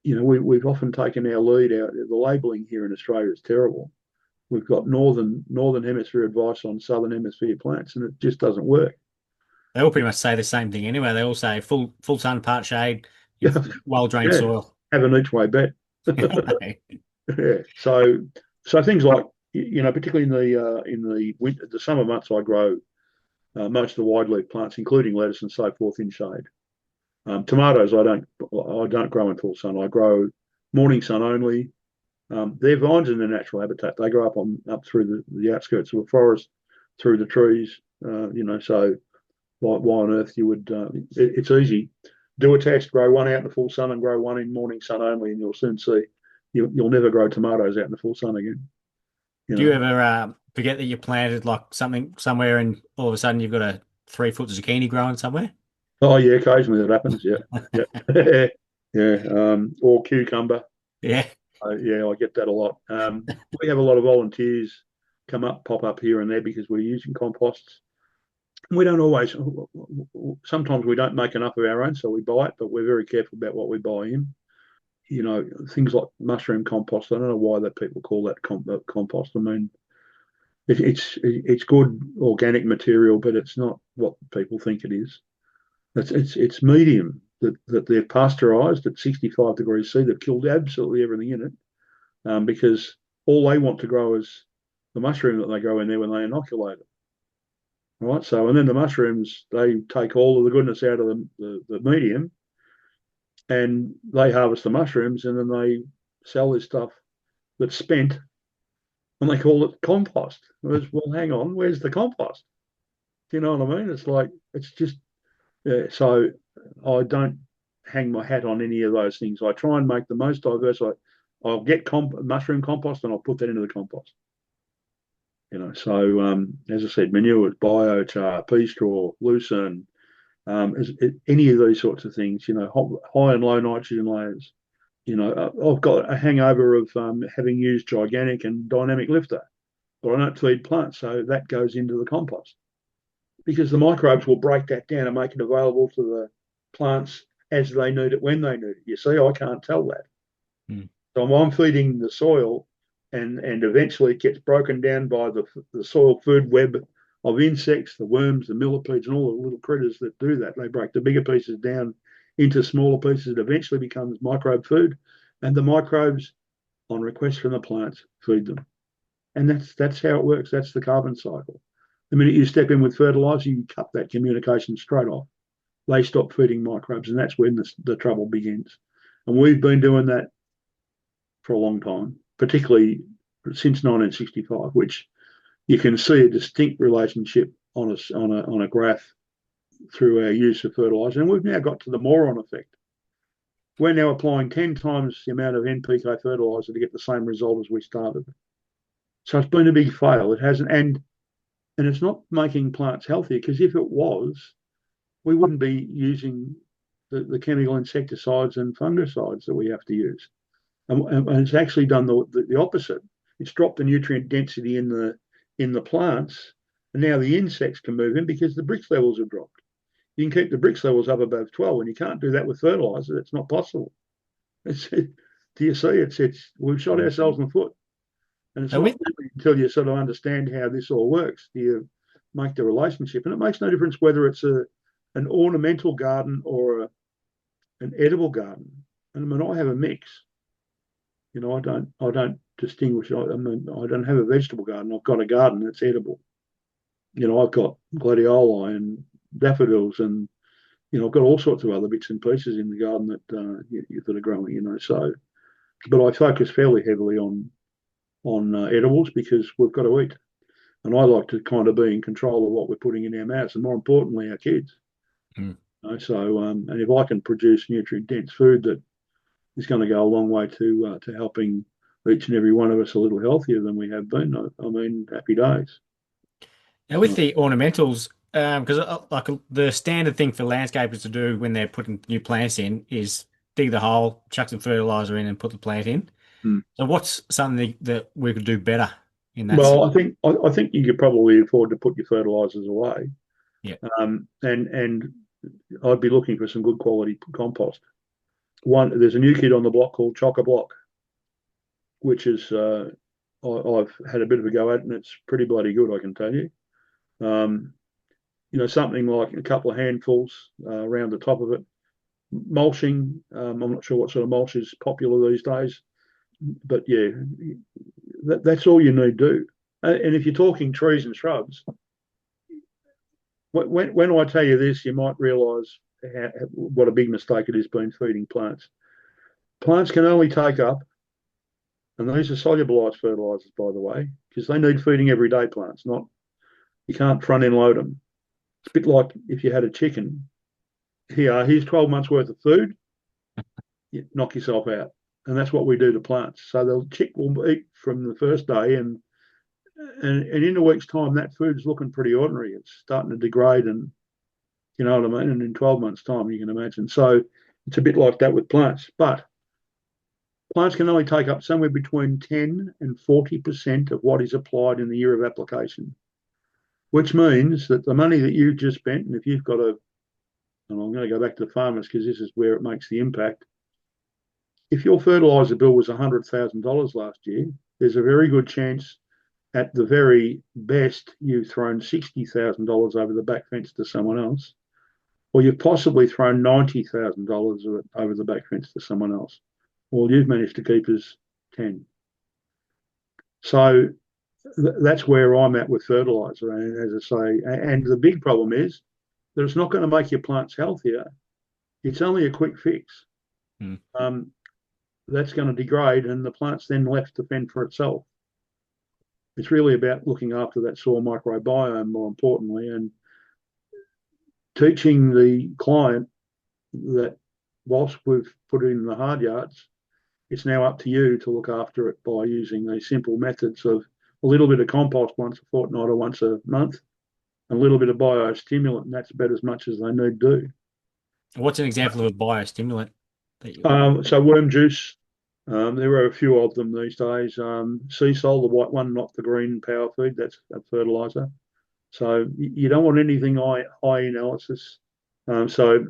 we've often taken our lead out. The labelling here in Australia is terrible. We've got northern hemisphere advice on southern hemisphere plants, and it just doesn't work.
They all pretty much say the same thing anyway. They all say full sun, part shade, well drained
Yeah,
soil.
have an each way bet. Yeah. So things like, particularly in the winter, the summer months, I grow most of the wide leaf plants, including lettuce and so forth, in shade. Tomatoes, I don't grow in full sun. I grow morning sun only. They're vines in their natural habitat. They grow up through the outskirts of a forest, through the trees. So why on earth you would? It's easy. Do a test. Grow one out in the full sun and grow one in morning sun only, and you'll soon see you'll never grow tomatoes out in the full sun again.
Do you ever forget that you planted like something somewhere and all of a sudden you've got a 3 foot zucchini growing somewhere?
Oh yeah, occasionally that happens. Yeah, yeah, yeah. Or cucumber.
Yeah.
Yeah, I get that a lot. We have a lot of volunteers pop up here and there because we're using composts. We don't always. Sometimes we don't make enough of our own, so we buy it. But we're very careful about what we buy in. Things like mushroom compost. I don't know why that people call that compost. I mean, it's good organic material, but it's not what people think it is. It's medium that they've pasteurised at 65 degrees C. They've killed absolutely everything in it, because all they want to grow is the mushroom that they grow in there when they inoculate it. Right. So, and then the mushrooms, they take all of the goodness out of the medium, and they harvest the mushrooms, and then they sell this stuff that's spent, and they call it compost. Whereas, well, hang on, where's the compost? Do you know what I mean? It's like, it's just, yeah. So I don't hang my hat on any of those things. I try and make the most diverse. I'll get mushroom compost and I'll put that into the compost. So as I said, manure, biochar, pea straw, lucerne, any of these sorts of things. High and low nitrogen layers. I've got a hangover of having used gigantic and dynamic lifter, but I don't feed plants, so that goes into the compost because the microbes will break that down and make it available to the plants as they need it when they need it. You see, I can't tell that.
Mm.
So I'm feeding the soil, and eventually it gets broken down by the soil food web of insects, the worms, the millipedes, and all the little critters that do that. They break the bigger pieces down into smaller pieces. It eventually becomes microbe food, and the microbes, on request from the plants, feed them. And that's how it works. That's the carbon cycle. The minute you step in with fertilizer, you cut that communication straight off. They stop feeding microbes, and that's when the trouble begins. And we've been doing that for a long time, particularly since 1965, which you can see a distinct relationship on a graph through our use of fertilizer. And we've now got to the moron effect. We're now applying 10 times the amount of NPK fertilizer to get the same result as we started. So it's been a big fail. It hasn't, and it's not making plants healthier, because if it was, we wouldn't be using the chemical insecticides and fungicides that we have to use. And it's actually done the opposite. It's dropped the nutrient density in the plants, and now the insects can move in because the Brix levels have dropped. You can keep the Brix levels up above 12, and you can't do that with fertilizer. It's not possible. Do you see? We've shot ourselves in the foot, and it's
So
not
with
really until you sort of understand how this all works do you make the relationship. And it makes no difference whether it's an ornamental garden or an edible garden. And I mean, I have a mix. I don't distinguish. I don't have a vegetable garden. I've got a garden that's edible. I've got gladioli and daffodils, and I've got all sorts of other bits and pieces in the garden that are growing. So, but I focus fairly heavily on edibles because we've got to eat, and I like to kind of be in control of what we're putting in our mouths, and more importantly, our kids.
mm.
So, and if I can produce nutrient dense food that is going to go a long way to helping each and every one of us a little healthier than we have been. I mean, happy days.
Now with
So,
the ornamentals, because like the standard thing for landscapers to do when they're putting new plants in is dig the hole, chuck some fertilizer in, and put the plant in.
hmm.
So what's something that we could do better in that sense?
Well, I think you could probably afford to put your fertilizers away,
Yeah.
and I'd be looking for some good quality compost. There's a new kid on the block called Chock a Block, which is I've had a bit of a go at, and it's pretty bloody good, I can tell you. Um, something like a couple of handfuls around the top of it. Mulching, I'm not sure what sort of mulch is popular these days, but yeah, that's all you need to do. And if you're talking trees and shrubs, when I tell you this, you might realise what a big mistake it has been feeding plants. Plants can only take up, and these are solubilised fertilisers, by the way, because they need feeding every day. Plants, not you can't front end load them. It's a bit like if you had a chicken. Here's 12 months worth of food. You knock yourself out, and that's what we do to plants. So the chick will eat from the first day, and in a week's time, that food's looking pretty ordinary. It's starting to degrade, and you know what I mean. And in 12 months' time, you can imagine. So it's a bit like that with plants, but plants can only take up somewhere between 10 and 40% of what is applied in the year of application, which means that the money that you've just spent, and if you've got and I'm going to go back to the farmers because this is where it makes the impact. If your fertiliser bill was $100,000 last year, there's a very good chance, at the very best, you've thrown $60,000 over the back fence to someone else, or you've possibly thrown $90,000 of it over the back fence to someone else. All you've managed to keep is 10. So that's where I'm at with fertiliser. And as I say, and the big problem is that it's not going to make your plants healthier. It's only a quick fix.
Mm.
That's going to degrade, and the plant's then left to fend for itself. It's really about looking after that soil microbiome more importantly, and teaching the client that whilst we've put it in the hard yards, it's now up to you to look after it by using these simple methods of a little bit of compost once a fortnight or once a month, and a little bit of biostimulant, and that's about as much as they need to do.
What's an example of a biostimulant that you?
So worm juice, there are a few of them these days. Sea salt, the white one, not the green power feed, that's a fertiliser. So you don't want anything high analysis. So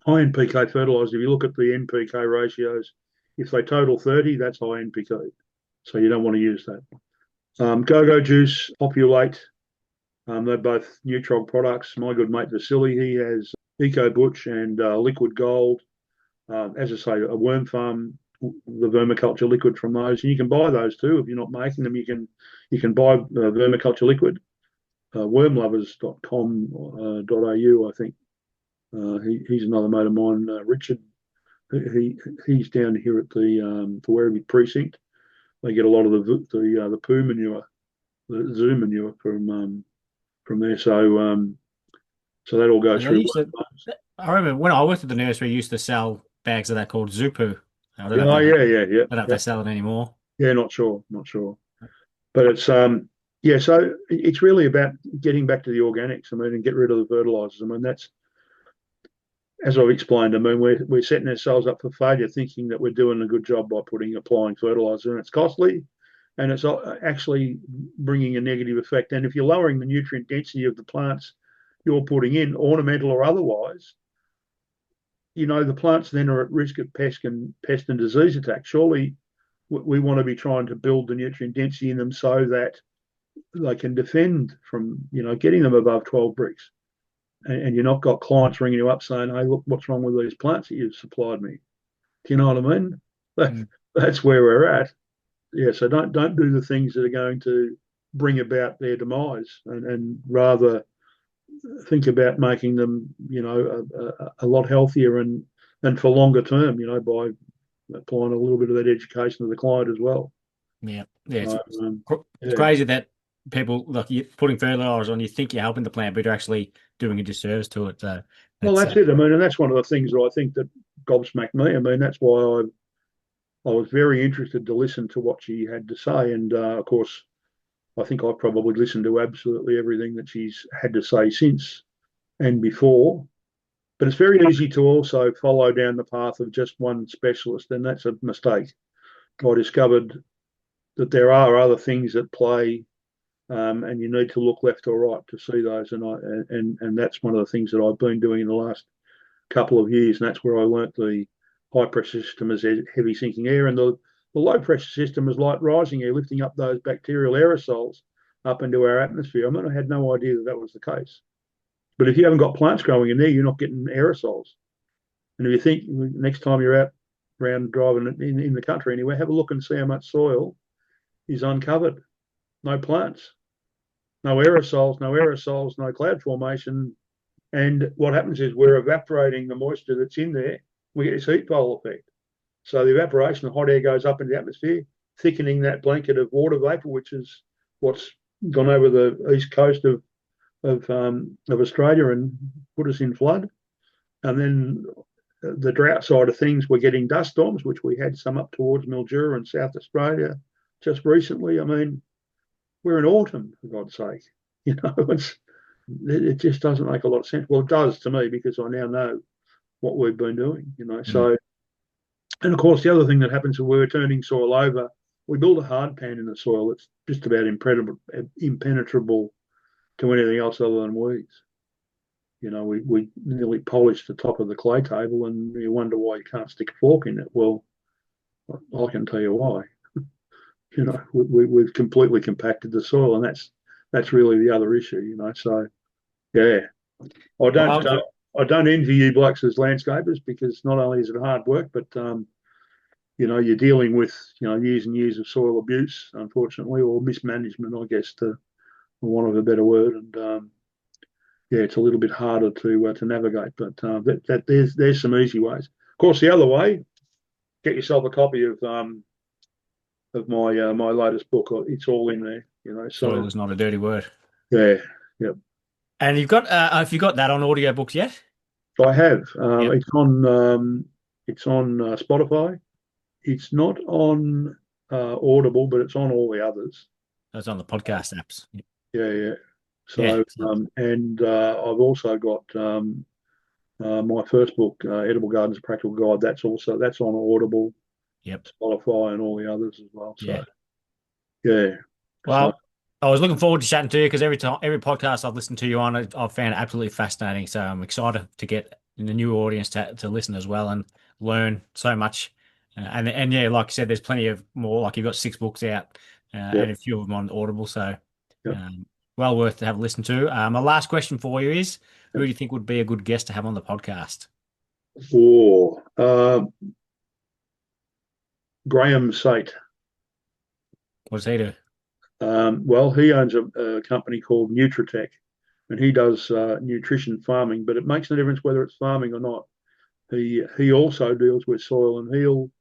high NPK fertiliser, if you look at the NPK ratios, if they total 30, that's high NPK. So you don't want to use that. Go-Go juice, Populate, they're both Nutrog products. My good mate Vasily, he has Eco Butch and Liquid Gold. As I say, a worm farm, the vermiculture liquid from those, and you can buy those too if you're not making them. You can buy vermiculture liquid. Wormlovers.com.au, I think. He's another mate of mine, Richard. He's down here at the Werribee precinct. They get a lot of the poo manure, the zoo manure from there. So that all goes through.
I remember when I worked at the nursery, used to sell bags of that called Zupu. I don't know
Yeah,
if
yeah,
I don't know if they sell it anymore.
yeah. Not sure, but it's yeah. So it's really about getting back to the organics. I mean, and get rid of the fertilizers. I mean, that's as I've explained. I mean, we're setting ourselves up for failure, thinking that we're doing a good job by applying fertilizer, and it's costly, and it's actually bringing a negative effect. And if you're lowering the nutrient density of the plants you're putting in, ornamental or otherwise, the plants then are at risk of pest and disease attack. Surely we want to be trying to build the nutrient density in them so that they can defend from, getting them above 12 bricks. And you're not got clients ringing you up saying, hey, look, what's wrong with these plants that you've supplied me? Do you know what I mean? That's where we're at. Yeah, so don't do the things that are going to bring about their demise, and rather think about making them, a lot healthier and for longer term, by applying a little bit of that education to the client as well.
Yeah, yeah. It's
Yeah.
crazy that people look you're putting fertilizer on. You think you're helping the plant, but you're actually doing a disservice to it. So
Well, that's it. I mean, and that's one of the things that I think that gobsmacked me. I mean, that's why I was very interested to listen to what she had to say, and of course, I think I've probably listened to absolutely everything that she's had to say since and before. But it's very easy to also follow down the path of just one specialist, and that's a mistake. I discovered that there are other things at play, and you need to look left or right to see those. And that's one of the things that I've been doing in the last couple of years, and that's where I learnt the high pressure system is heavy sinking air, and the low pressure system is light rising air, lifting up those bacterial aerosols up into our atmosphere. I mean, I had no idea that was the case. But if you haven't got plants growing in there, you're not getting aerosols. And if you think next time you're out around driving in the country anywhere, have a look and see how much soil is uncovered. No plants, no aerosols, no cloud formation. And what happens is we're evaporating the moisture that's in there. We get this heat pole effect. So the evaporation, the hot air goes up into the atmosphere, thickening that blanket of water vapor, which is what's gone over the east coast of Australia and put us in flood. And then the drought side of things, we're getting dust storms, which we had some up towards Mildura and South Australia just recently. I mean, we're in autumn, for God's sake. It just doesn't make a lot of sense. Well, it does to me because I now know what we've been doing. So, and of course, the other thing that happens is we're turning soil over. We build a hard pan in the soil that's just about impenetrable to anything else other than weeds. We nearly polish the top of the clay table, and you wonder why you can't stick a fork in it. Well, I can tell you why. We've completely compacted the soil, and that's really the other issue. So, yeah, I I don't envy you blokes as landscapers because not only is it hard work, but you're dealing with years and years of soil abuse, unfortunately, or mismanagement, I guess, for want of a better word. And yeah, it's a little bit harder to navigate. But there's some easy ways. Of course, the other way, get yourself a copy of my latest book. It's all in there.
Soil
So
is not a dirty word.
yeah, yeah.
And you've got have you got that on audiobooks yet?
I have.
Yep.
It's on Spotify. It's not on Audible, but it's on all the others.
That's on the podcast apps.
Yeah, yeah.
Yeah.
So, and I've also got my first book, Edible Gardens: A Practical Guide. That's on Audible,
Yep.
Spotify, and all the others as well.
Yeah.
So, yeah. So,
Well, I was looking forward to chatting to you because every podcast I've listened to you on, I've found it absolutely fascinating. So I'm excited to get the new audience to listen as well and learn so much. And yeah, like you said, there's plenty of more. Like you've got 6 books out,
yeah,
and a few of them on Audible. So
yeah.
well worth to have a listen to. My last question for you is, who
Yeah.
do you think would be a good guest to have on the podcast?
Or Graham Sate.
What does he do?
Well, he owns a company called Nutritech, and he does nutrition farming. But it makes no difference whether it's farming or not. He also deals with soil, and he'll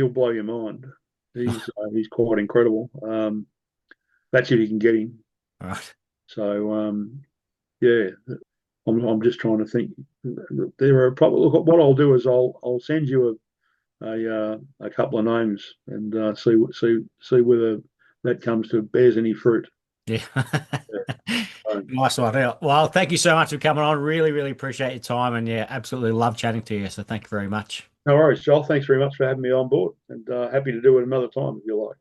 blow your mind. He's quite incredible. That's if you can get him.
All right.
So yeah, I'm just trying to think. There are probably look. What I'll do is I'll send you a couple of names and see whether that comes to bears any fruit.
Yeah.
So,
Nice one. Yeah. Well, thank you so much for coming on. Really, really appreciate your time. And yeah, absolutely love chatting to you. So thank you very much.
no worries, Joel. Thanks very much for having me on board, and happy to do it another time if you like.